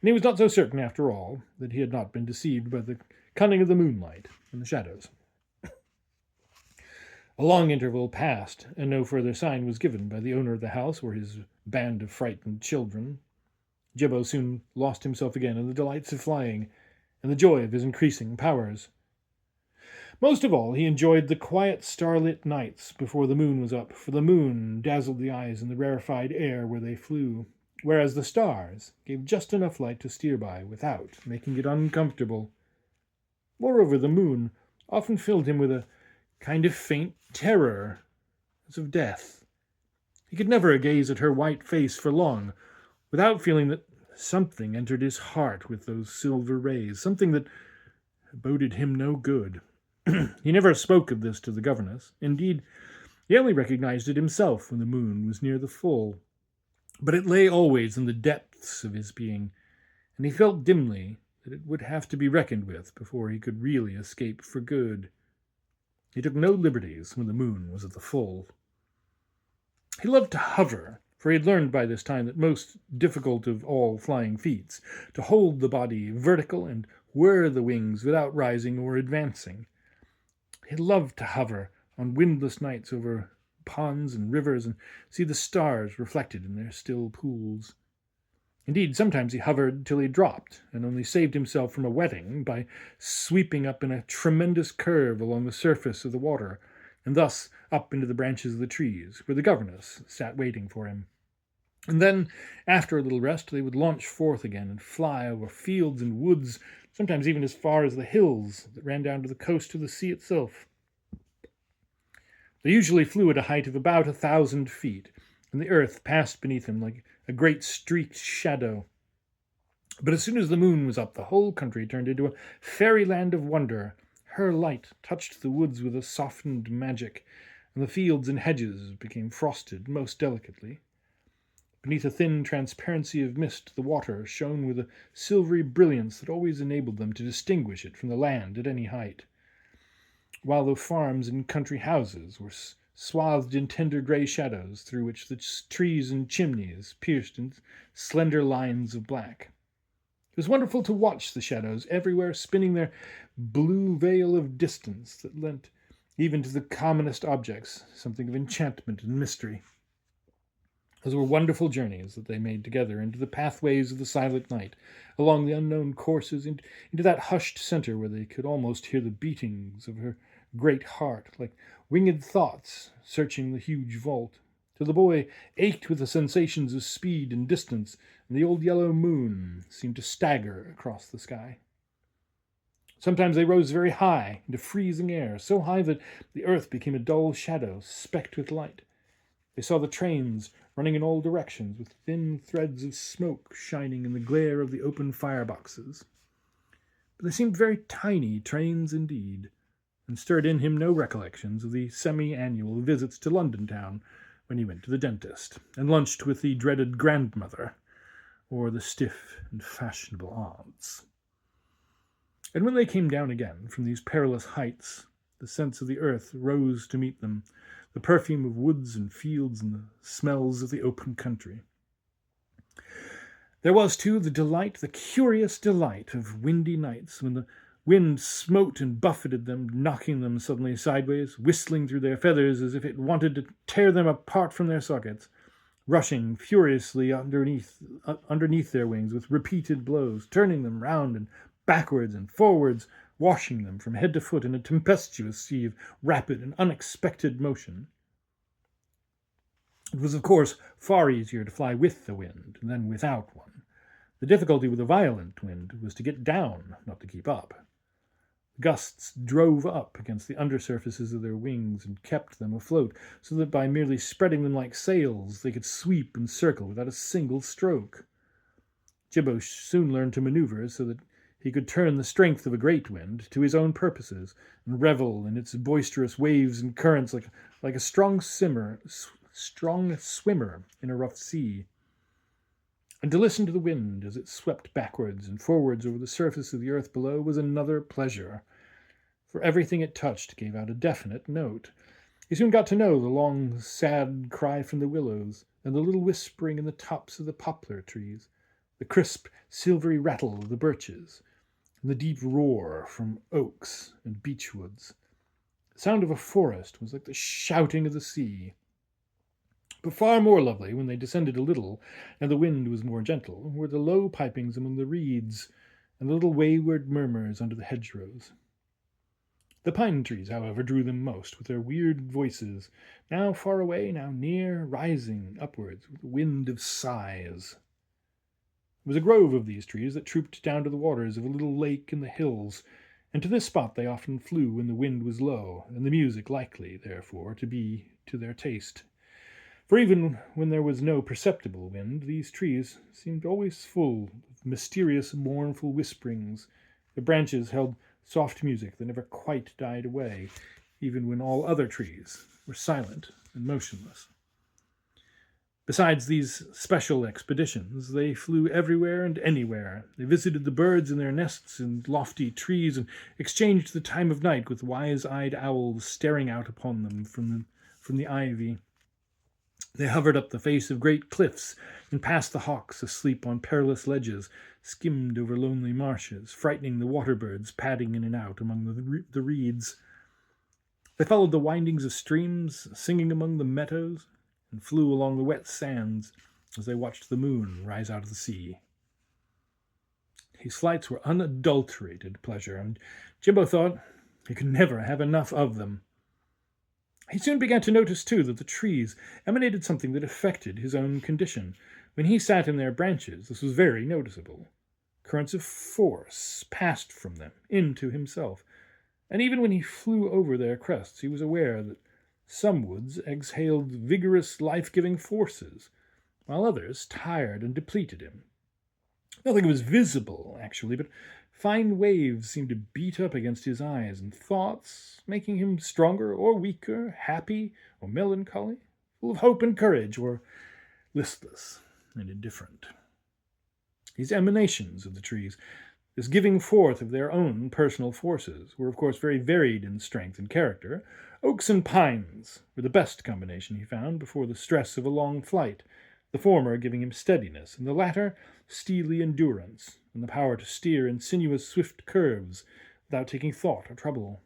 and he was not so certain, after all, that he had not been deceived by the cunning of the moonlight and the shadows. A long interval passed, and no further sign was given by the owner of the house or his band of frightened children. Jimbo soon lost himself again in the delights of flying and the joy of his increasing powers. Most of all, he enjoyed the quiet starlit nights before the moon was up, for the moon dazzled the eyes in the rarefied air where they flew, whereas the stars gave just enough light to steer by without making it uncomfortable. Moreover, the moon often filled him with a kind of faint terror, as of death. He could never gaze at her white face for long without feeling that something entered his heart with those silver rays, something that boded him no good. He never spoke of this to the governess. Indeed, he only recognized it himself when the moon was near the full. But it lay always in the depths of his being, and he felt dimly that it would have to be reckoned with before he could really escape for good. He took no liberties when the moon was at the full. He loved to hover, for he had learned by this time that most difficult of all flying feats, to hold the body vertical and whir the wings without rising or advancing. He loved to hover on windless nights over ponds and rivers and see the stars reflected in their still pools. Indeed, sometimes he hovered till he dropped, and only saved himself from a wetting by sweeping up in a tremendous curve along the surface of the water, and thus up into the branches of the trees, where the governess sat waiting for him. And then, after a little rest, they would launch forth again and fly over fields and woods, sometimes even as far as the hills that ran down to the coast of the sea itself. They usually flew at a height of about 1,000 feet, and the earth passed beneath them like a great streaked shadow. But as soon as the moon was up, the whole country turned into a fairyland of wonder. Her light touched the woods with a softened magic, and the fields and hedges became frosted most delicately. Beneath a thin transparency of mist, the water shone with a silvery brilliance that always enabled them to distinguish it from the land at any height, while the farms and country houses were swathed in tender grey shadows through which the trees and chimneys pierced in slender lines of black. It was wonderful to watch the shadows everywhere spinning their blue veil of distance that lent even to the commonest objects something of enchantment and mystery. Those were wonderful journeys that they made together into the pathways of the silent night, along the unknown courses, into that hushed center where they could almost hear the beatings of her great heart, like winged thoughts searching the huge vault, till the boy ached with the sensations of speed and distance, and the old yellow moon seemed to stagger across the sky. Sometimes they rose very high into freezing air, so high that the earth became a dull shadow specked with light. They saw the trains running in all directions, with thin threads of smoke shining in the glare of the open fireboxes. But they seemed very tiny trains indeed, and stirred in him no recollections of the semi-annual visits to London town when he went to the dentist, and lunched with the dreaded grandmother, or the stiff and fashionable aunts. And when they came down again from these perilous heights, the sense of the earth rose to meet them, the perfume of woods and fields and the smells of the open country. There was, too, the curious delight of windy nights, when the wind smote and buffeted them, knocking them suddenly sideways, whistling through their feathers as if it wanted to tear them apart from their sockets, rushing furiously underneath their wings with repeated blows, turning them round and backwards and forwards, washing them from head to foot in a tempestuous sea of rapid and unexpected motion. It was, of course, far easier to fly with the wind than without one. The difficulty with a violent wind was to get down, not to keep up. Gusts drove up against the undersurfaces of their wings and kept them afloat, so that by merely spreading them like sails they could sweep and circle without a single stroke. Jimbo soon learned to maneuver so that he could turn the strength of a great wind to his own purposes, and revel in its boisterous waves and currents like a strong swimmer in a rough sea. And to listen to the wind as it swept backwards and forwards over the surface of the earth below was another pleasure, for everything it touched gave out a definite note. He soon got to know the long, sad cry from the willows, and the little whispering in the tops of the poplar trees, the crisp, silvery rattle of the birches, and the deep roar from oaks and beechwoods. The sound of a forest was like the shouting of the sea. But far more lovely, when they descended a little, and the wind was more gentle, were the low pipings among the reeds, and the little wayward murmurs under the hedgerows. The pine trees, however, drew them most, with their weird voices, now far away, now near, rising upwards with a wind of sighs. It was a grove of these trees that trooped down to the waters of a little lake in the hills, and to this spot they often flew when the wind was low, and the music likely, therefore, to be to their taste. For even when there was no perceptible wind, these trees seemed always full of mysterious, mournful whisperings. Their branches held soft music that never quite died away, even when all other trees were silent and motionless. Besides these special expeditions, they flew everywhere and anywhere. They visited the birds in their nests in lofty trees, and exchanged the time of night with wise-eyed owls staring out upon them from the ivy. They hovered up the face of great cliffs, and past the hawks asleep on perilous ledges, skimmed over lonely marshes, frightening the water-birds padding in and out among the reeds. They followed the windings of streams, singing among the meadows, and flew along the wet sands as they watched the moon rise out of the sea. These flights were unadulterated pleasure, and Jimbo thought he could never have enough of them. He soon began to notice, too, that the trees emanated something that affected his own condition. When he sat in their branches, this was very noticeable. Currents of force passed from them into himself, and even when he flew over their crests, he was aware that some woods exhaled vigorous, life-giving forces, while others tired and depleted him. Nothing was visible, actually, but fine waves seemed to beat up against his eyes, and thoughts, making him stronger or weaker, happy or melancholy, full of hope and courage, or listless and indifferent. These emanations of the trees, this giving forth of their own personal forces, were of course very varied in strength and character. Oaks and pines were the best combination he found before the stress of a long flight, the former giving him steadiness, and the latter steely endurance, and the power to steer in sinuous, swift curves without taking thought or trouble.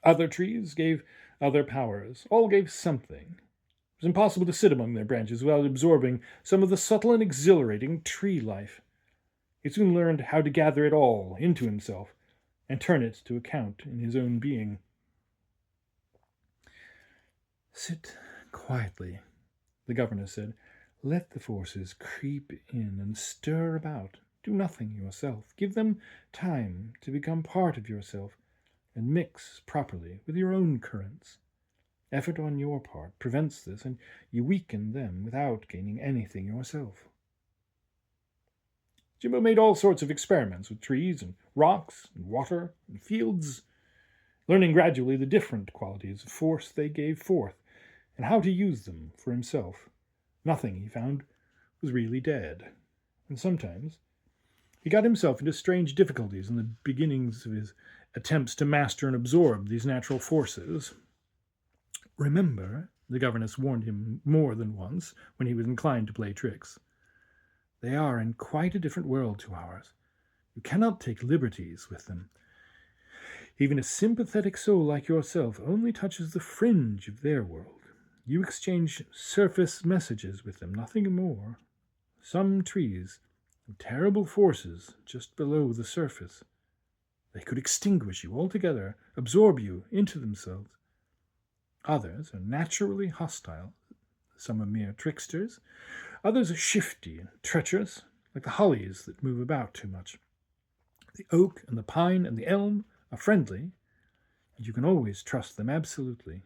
Other trees gave other powers, all gave something. It was impossible to sit among their branches without absorbing some of the subtle and exhilarating tree life. He soon learned how to gather it all into himself and turn it to account in his own being. "Sit quietly," the governess said. "Let the forces creep in and stir about. Do nothing yourself. Give them time to become part of yourself and mix properly with your own currents. Effort on your part prevents this, and you weaken them without gaining anything yourself." Jimbo made all sorts of experiments with trees and rocks and water and fields, learning gradually the different qualities of force they gave forth and how to use them for himself. Nothing, he found, was really dead, and sometimes he got himself into strange difficulties in the beginnings of his attempts to master and absorb these natural forces. "Remember," the governess warned him more than once when he was inclined to play tricks, "they are in quite a different world to ours. You cannot take liberties with them. Even a sympathetic soul like yourself only touches the fringe of their world. You exchange surface messages with them, nothing more. Some trees have terrible forces just below the surface. They could extinguish you altogether, absorb you into themselves. Others are naturally hostile. Some are mere tricksters. Others are shifty and treacherous, like the hollies that move about too much. The oak and the pine and the elm are friendly, and you can always trust them absolutely.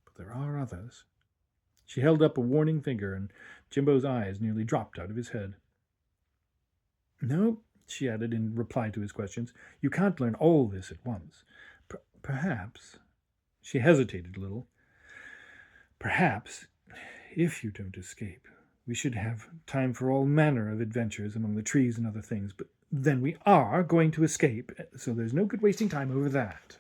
But there are others." She held up a warning finger, and Jimbo's eyes nearly dropped out of his head. "No," she added in reply to his questions, "you can't learn all this at once. Perhaps—" she hesitated a little. "Perhaps, if you don't escape, we should have time for all manner of adventures among the trees and other things. But then we are going to escape, so there's no good wasting time over that."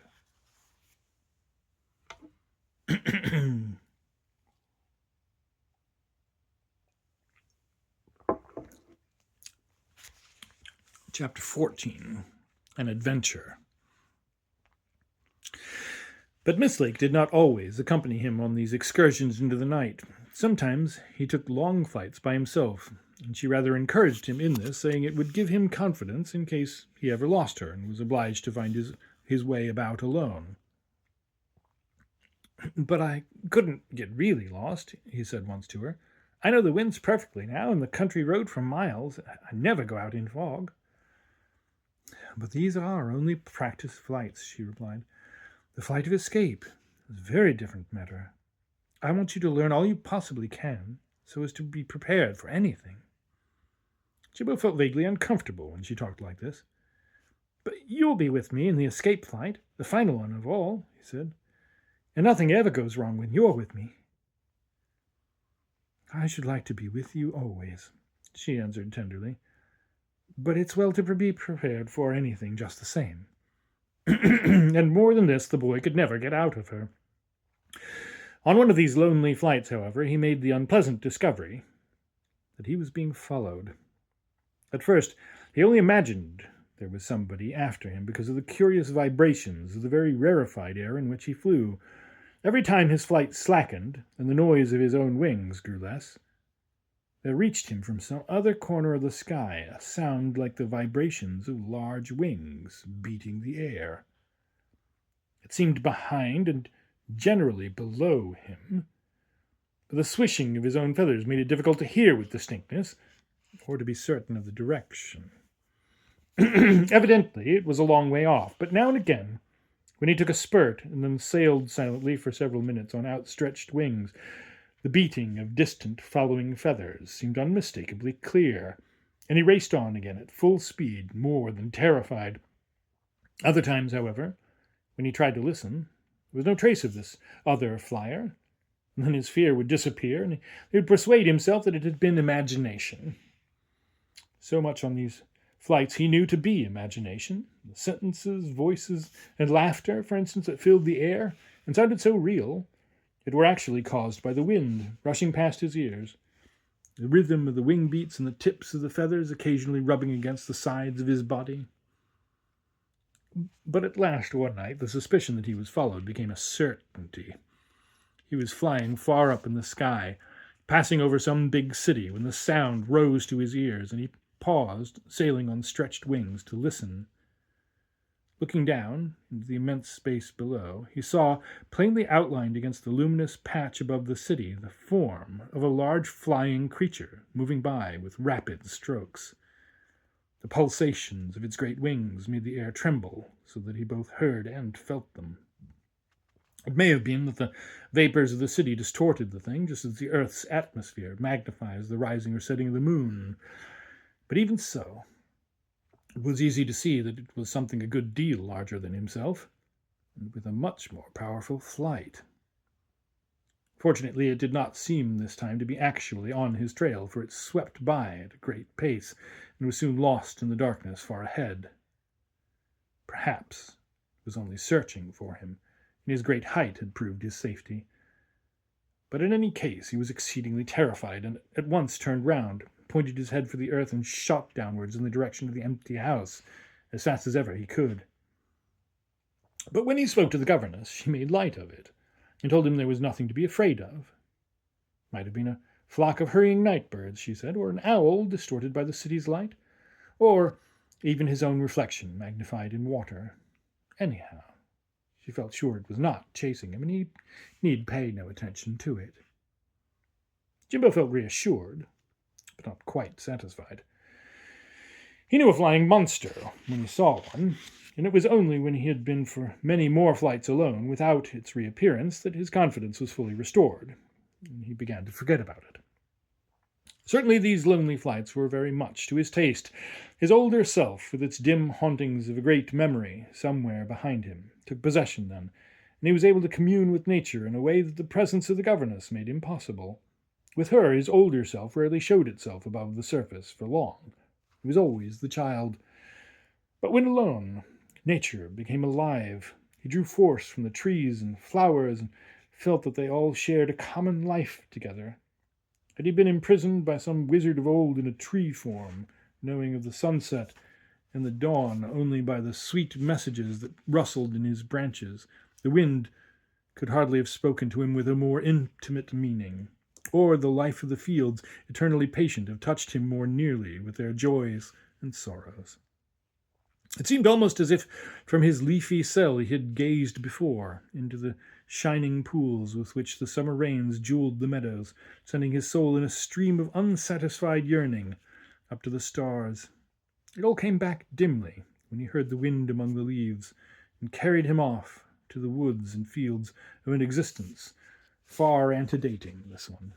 Chapter 14. An Adventure. But Miss Lake did not always accompany him on these excursions into the night. Sometimes he took long flights by himself, and she rather encouraged him in this, saying it would give him confidence in case he ever lost her and was obliged to find his way about alone. "But I couldn't get really lost," he said once to her. "I know the winds perfectly now, and the country road for miles. I never go out in fog." "But these are only practice flights," she replied. "The flight of escape is a very different matter. I want you to learn all you possibly can, so as to be prepared for anything." Jimbo felt vaguely uncomfortable when she talked like this. "But you'll be with me in the escape flight, the final one of all," he said. "And nothing ever goes wrong when you're with me." "I should like to be with you always," she answered tenderly. "But it's well to be prepared for anything just the same." And more than this the boy could never get out of her. On one of these lonely flights, however, he made the unpleasant discovery that he was being followed. At first, he only imagined there was somebody after him because of the curious vibrations of the very rarefied air in which he flew. Every time his flight slackened and the noise of his own wings grew less, there reached him from some other corner of the sky a sound like the vibrations of large wings beating the air. It seemed behind and generally below him. The swishing of his own feathers made it difficult to hear with distinctness, or to be certain of the direction. Evidently, it was a long way off, but now and again, when he took a spurt and then sailed silently for several minutes on outstretched wings, the beating of distant following feathers seemed unmistakably clear, and he raced on again at full speed, more than terrified. Other times, however, when he tried to listen, there was no trace of this other flyer, and then his fear would disappear, and he would persuade himself that it had been imagination. So much on these flights he knew to be imagination. The sentences, voices, and laughter, for instance, that filled the air and sounded so real, it were actually caused by the wind rushing past his ears. The rhythm of the wing beats and the tips of the feathers occasionally rubbing against the sides of his body. But at last, one night, the suspicion that he was followed became a certainty. He was flying far up in the sky, passing over some big city, when the sound rose to his ears, and he paused, sailing on stretched wings, to listen. Looking down into the immense space below, he saw, plainly outlined against the luminous patch above the city, the form of a large flying creature moving by with rapid strokes. The pulsations of its great wings made the air tremble, so that he both heard and felt them. It may have been that the vapors of the city distorted the thing, just as the earth's atmosphere magnifies the rising or setting of the moon. But even so, it was easy to see that it was something a good deal larger than himself, and with a much more powerful flight. Fortunately, it did not seem this time to be actually on his trail, for it swept by at a great pace, and was soon lost in the darkness far ahead. Perhaps it was only searching for him, and his great height had proved his safety. But in any case, he was exceedingly terrified, and at once turned round, pointed his head for the earth, and shot downwards in the direction of the empty house, as fast as ever he could. But when he spoke to the governess, she made light of it, and told him there was nothing to be afraid of. Might have been a flock of hurrying night birds, she said, or an owl distorted by the city's light, or even his own reflection magnified in water. Anyhow, she felt sure it was not chasing him, and he need pay no attention to it. Jimbo felt reassured, but not quite satisfied. He knew a flying monster when he saw one, and it was only when he had been for many more flights alone without its reappearance that his confidence was fully restored, and he began to forget about it. Certainly these lonely flights were very much to his taste. His older self, with its dim hauntings of a great memory somewhere behind him, took possession then, and he was able to commune with nature in a way that the presence of the governess made impossible. With her, his older self rarely showed itself above the surface for long. He was always the child. But when alone, nature became alive. He drew force from the trees and flowers, and felt that they all shared a common life together. Had he been imprisoned by some wizard of old in a tree form, knowing of the sunset and the dawn only by the sweet messages that rustled in his branches, the wind could hardly have spoken to him with a more intimate meaning, or the life of the fields, eternally patient, have touched him more nearly with their joys and sorrows. It seemed almost as if from his leafy cell he had gazed before into the shining pools with which the summer rains jeweled the meadows, sending his soul in a stream of unsatisfied yearning up to the stars. It all came back dimly when he heard the wind among the leaves, and carried him off to the woods and fields of an existence far antedating this one.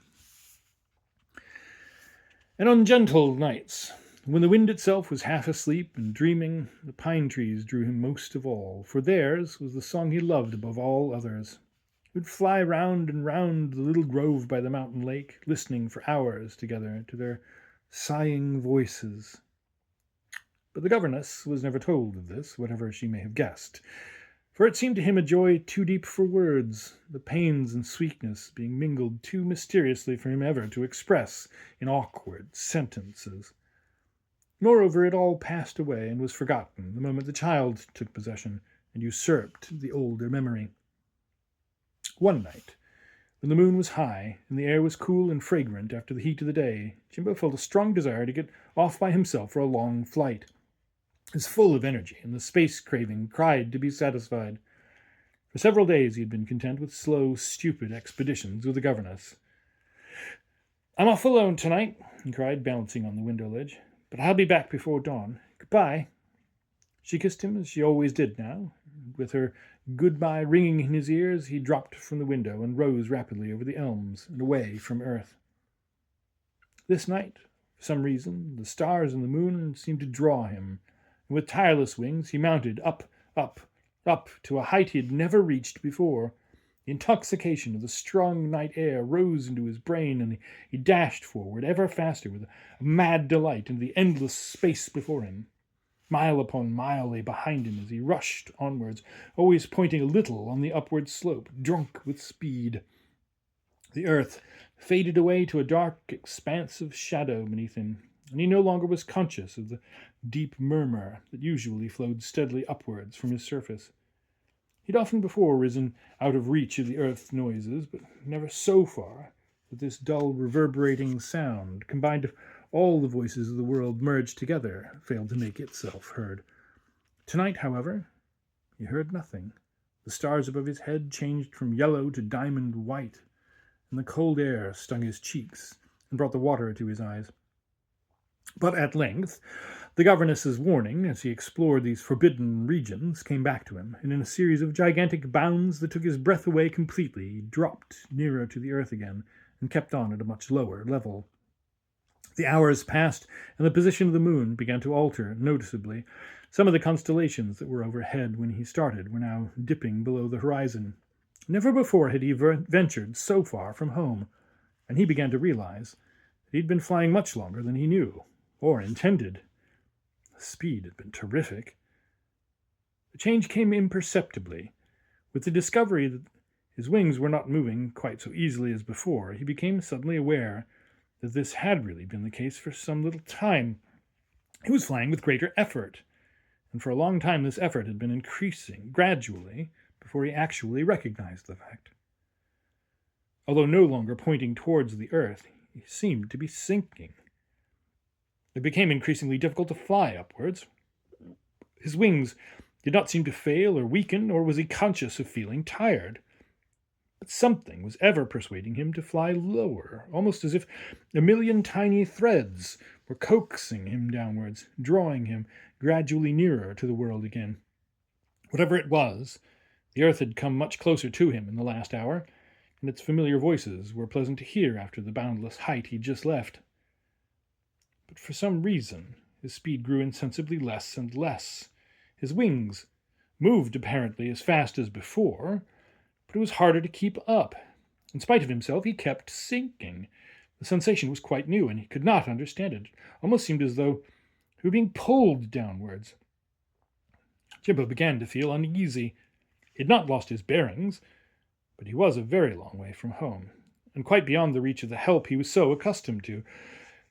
And on gentle nights, when the wind itself was half asleep and dreaming, the pine trees drew him most of all, for theirs was the song he loved above all others. He would fly round and round the little grove by the mountain lake, listening for hours together to their sighing voices. But the governess was never told of this, whatever she may have guessed, for it seemed to him a joy too deep for words, the pains and sweetness being mingled too mysteriously for him ever to express in awkward sentences. Moreover, it all passed away and was forgotten the moment the child took possession and usurped the older memory. One night, when the moon was high and the air was cool and fragrant after the heat of the day, Jimbo felt a strong desire to get off by himself for a long flight. He was full of energy, and the space craving cried to be satisfied. For several days he had been content with slow, stupid expeditions with the governess. "I'm off alone tonight," he cried, balancing on the window ledge, "but I'll be back before dawn. Goodbye." She kissed him as she always did now. With her goodbye ringing in his ears, he dropped from the window and rose rapidly over the elms and away from earth. This night, for some reason, the stars and the moon seemed to draw him, and with tireless wings he mounted up, up, to a height he had never reached before. The intoxication of the strong night air rose into his brain, and he dashed forward ever faster with a mad delight into the endless space before him. Mile upon mile lay behind him as he rushed onwards, always pointing a little on the upward slope, drunk with speed. The earth faded away to a dark expanse of shadow beneath him, and he no longer was conscious of the deep murmur that usually flowed steadily upwards from his surface. He had often before risen out of reach of the earth's noises, but never so far that this dull reverberating sound, combined of all the voices of the world merged together, failed to make itself heard. Tonight, however, he heard nothing. The stars above his head changed from yellow to diamond white, and the cold air stung his cheeks and brought the water to his eyes. But at length the governess's warning, as he explored these forbidden regions, came back to him, and in a series of gigantic bounds that took his breath away completely, he dropped nearer to the earth again and kept on at a much lower level. The hours passed, and the position of the moon began to alter noticeably. Some of the constellations that were overhead when he started were now dipping below the horizon. Never before had he ventured so far from home, and he began to realize that he'd been flying much longer than he knew, or intended. The speed had been terrific. The change came imperceptibly. With the discovery that his wings were not moving quite so easily as before, he became suddenly aware that this had really been the case for some little time. He was flying with greater effort, and for a long time this effort had been increasing gradually before he actually recognized the fact. Although no longer pointing towards the earth, he seemed to be sinking. It became increasingly difficult to fly upwards. His wings did not seem to fail or weaken, or was he conscious of feeling tired. But something was ever persuading him to fly lower, almost as if a million tiny threads were coaxing him downwards, drawing him gradually nearer to the world again. Whatever it was, the earth had come much closer to him in the last hour, and its familiar voices were pleasant to hear after the boundless height he'd just left. But for some reason, his speed grew insensibly less and less. His wings moved apparently as fast as before, but it was harder to keep up. In spite of himself, he kept sinking. The sensation was quite new, and he could not understand it. It almost seemed as though he were being pulled downwards. Jimbo began to feel uneasy. He had not lost his bearings, but he was a very long way from home, and quite beyond the reach of the help he was so accustomed to.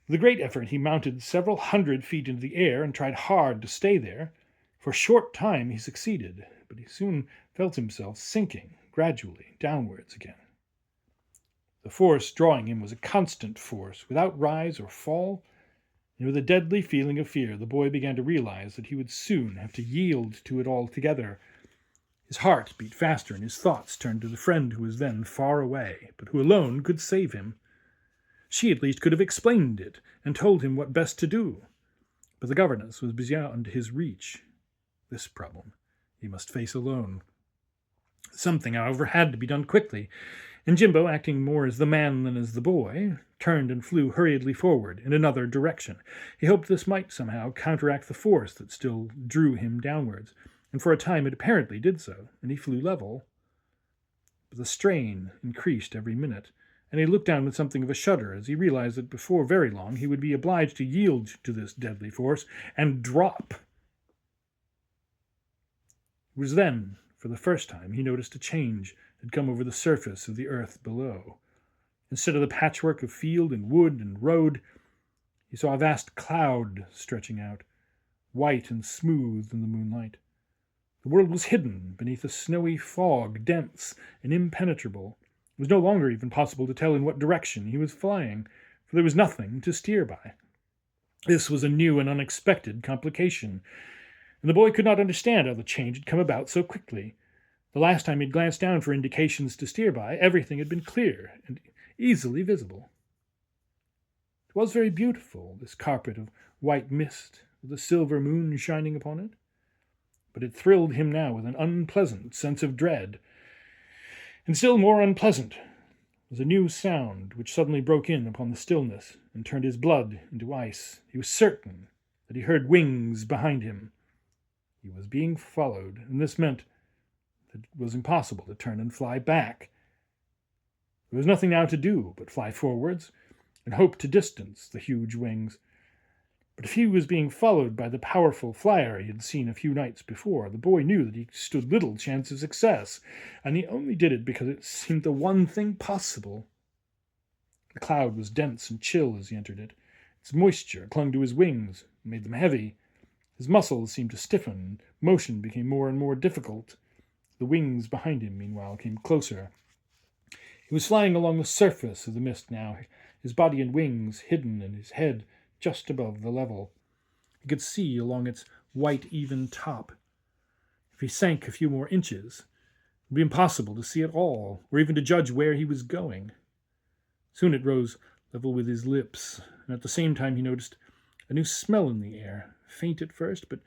With a great effort, he mounted several 100 feet into the air and tried hard to stay there. For a short time he succeeded, but he soon felt himself sinking gradually downwards again. The force drawing him was a constant force, without rise or fall, and with a deadly feeling of fear the boy began to realize that he would soon have to yield to it altogether. His heart beat faster, and his thoughts turned to the friend who was then far away, but who alone could save him. She at least could have explained it, and told him what best to do. But the governess was beyond his reach. This problem he must face alone. Something, however, had to be done quickly, and Jimbo, acting more as the man than as the boy, turned and flew hurriedly forward in another direction. He hoped this might somehow counteract the force that still drew him downwards, and for a time it apparently did so, and he flew level. But the strain increased every minute, and he looked down with something of a shudder as he realized that before very long he would be obliged to yield to this deadly force and drop. It was then, for the first time, he noticed a change had come over the surface of the earth below. Instead of the patchwork of field and wood and road, he saw a vast cloud stretching out, white and smooth in the moonlight. The world was hidden beneath a snowy fog, dense and impenetrable. It was no longer even possible to tell in what direction he was flying, for there was nothing to steer by. This was a new and unexpected complication, and the boy could not understand how the change had come about so quickly. The last time he'd glanced down for indications to steer by, everything had been clear and easily visible. It was very beautiful, this carpet of white mist, with a silver moon shining upon it. But it thrilled him now with an unpleasant sense of dread. And still more unpleasant was a new sound which suddenly broke in upon the stillness and turned his blood into ice. He was certain that he heard wings behind him. He was being followed, and this meant that it was impossible to turn and fly back. There was nothing now to do but fly forwards and hope to distance the huge wings. But if he was being followed by the powerful flyer he had seen a few nights before, the boy knew that he stood little chance of success, and he only did it because it seemed the one thing possible. The cloud was dense and chill as he entered it. Its moisture clung to his wings and made them heavy. His muscles seemed to stiffen, and motion became more and more difficult. The wings behind him, meanwhile, came closer. He was flying along the surface of the mist now, his body and wings hidden and his head just above the level. He could see along its white, even top. If he sank a few more inches, it would be impossible to see at all, or even to judge where he was going. Soon it rose level with his lips, and at the same time he noticed a new smell in the air, faint at first, but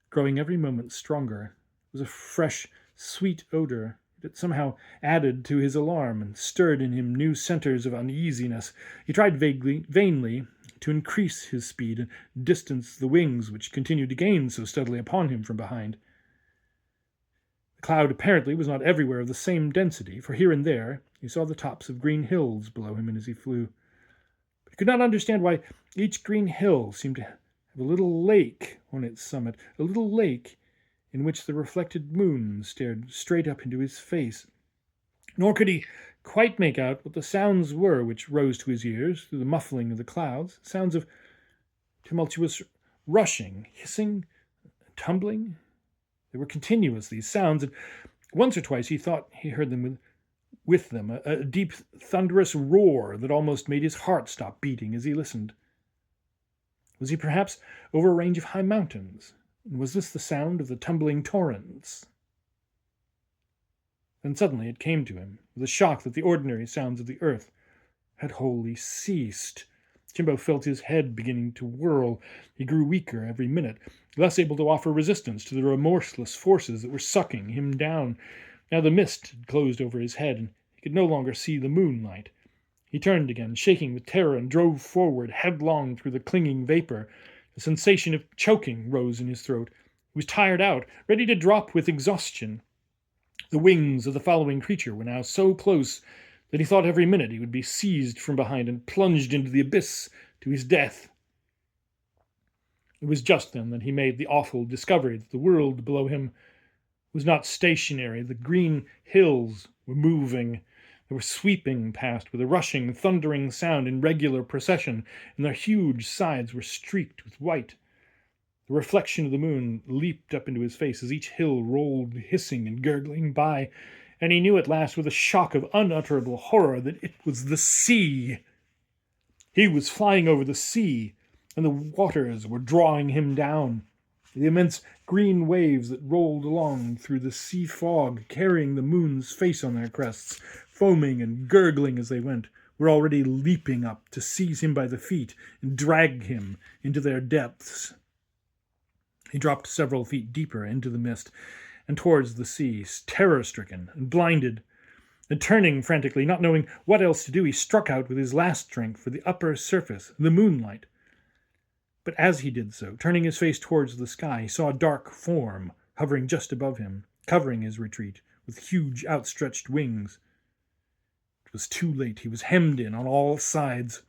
growing every moment stronger. It was a fresh, sweet odor that somehow added to his alarm and stirred in him new centers of uneasiness. He tried vainly to increase his speed and distance the wings which continued to gain so steadily upon him from behind. The cloud apparently was not everywhere of the same density, for here and there he saw the tops of green hills below him as he flew. But he could not understand why each green hill seemed to have a little lake on its summit, a little lake in which the reflected moon stared straight up into his face. Nor could he quite make out what the sounds were which rose to his ears through the muffling of the clouds, sounds of tumultuous rushing, hissing, tumbling. They were continuous, these sounds, and once or twice he thought he heard them with them, a deep, thunderous roar that almost made his heart stop beating as he listened. Was he perhaps over a range of high mountains? And was this the sound of the tumbling torrents? Then suddenly it came to him, with a shock, that the ordinary sounds of the earth had wholly ceased. Jimbo felt his head beginning to whirl. He grew weaker every minute, less able to offer resistance to the remorseless forces that were sucking him down. Now the mist had closed over his head, and he could no longer see the moonlight. He turned again, shaking with terror, and drove forward headlong through the clinging vapor. A sensation of choking rose in his throat. He was tired out, ready to drop with exhaustion. The wings of the following creature were now so close that he thought every minute he would be seized from behind and plunged into the abyss to his death. It was just then that he made the awful discovery that the world below him was not stationary. The green hills were moving. They were sweeping past with a rushing, thundering sound in regular procession, and their huge sides were streaked with white. The reflection of the moon leaped up into his face as each hill rolled hissing and gurgling by, and he knew at last with a shock of unutterable horror that it was the sea. He was flying over the sea, and the waters were drawing him down. The immense green waves that rolled along through the sea fog, carrying the moon's face on their crests, foaming and gurgling as they went, were already leaping up to seize him by the feet and drag him into their depths. He dropped several feet deeper into the mist and towards the sea, terror-stricken and blinded. And turning frantically, not knowing what else to do, he struck out with his last strength for the upper surface, the moonlight. But as he did so, turning his face towards the sky, he saw a dark form hovering just above him, covering his retreat with huge outstretched wings. It was too late. He was hemmed in on all sides.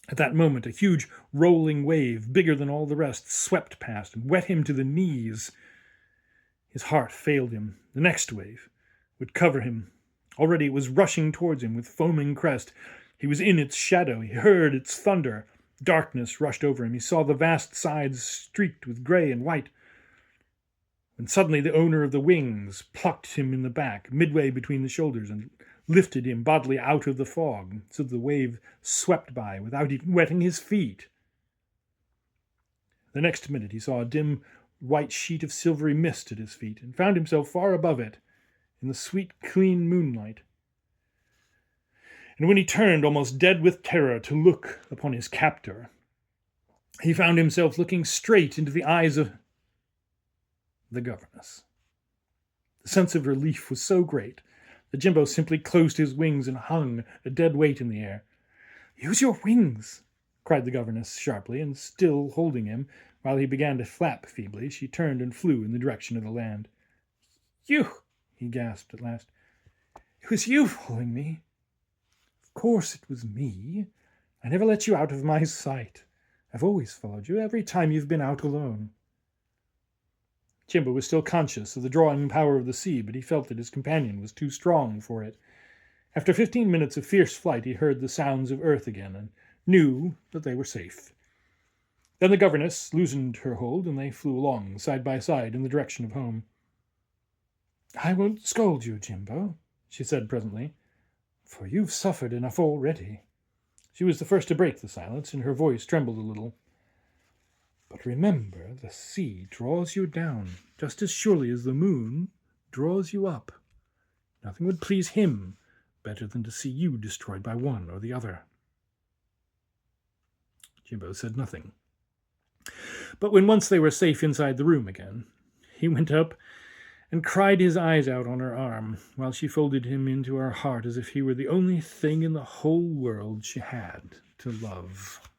At that moment, a huge rolling wave, bigger than all the rest, swept past and wet him to the knees. His heart failed him. The next wave would cover him. Already it was rushing towards him with foaming crest. He was in its shadow. He heard its thunder. Darkness rushed over him. He saw the vast sides streaked with gray and white. When suddenly the owner of the wings plucked him in the back, midway between the shoulders, and lifted him bodily out of the fog, so that the wave swept by without even wetting his feet. The next minute he saw a dim white sheet of silvery mist at his feet and found himself far above it in the sweet, clean moonlight. And when he turned, almost dead with terror, to look upon his captor, he found himself looking straight into the eyes of the governess. The sense of relief was so great that Jimbo simply closed his wings and hung, a dead weight in the air. "Use your wings!" cried the governess sharply, and still holding him, while he began to flap feebly, she turned and flew in the direction of the land. "You!" he gasped at last. "It was you following me?" "Of course it was me. I never let you out of my sight. I've always followed you, every time you've been out alone." Jimbo was still conscious of the drawing power of the sea, but he felt that his companion was too strong for it. After 15 minutes of fierce flight, he heard the sounds of earth again, and knew that they were safe. Then the governess loosened her hold, and they flew along, side by side, in the direction of home. "I won't scold you, Jimbo," she said presently, "for you've suffered enough already." She was the first to break the silence, and her voice trembled a little. "But remember, the sea draws you down, just as surely as the moon draws you up. Nothing would please him better than to see you destroyed by one or the other." Jimbo said nothing. But when once they were safe inside the room again, he went up and cried his eyes out on her arm, while she folded him into her heart as if he were the only thing in the whole world she had to love.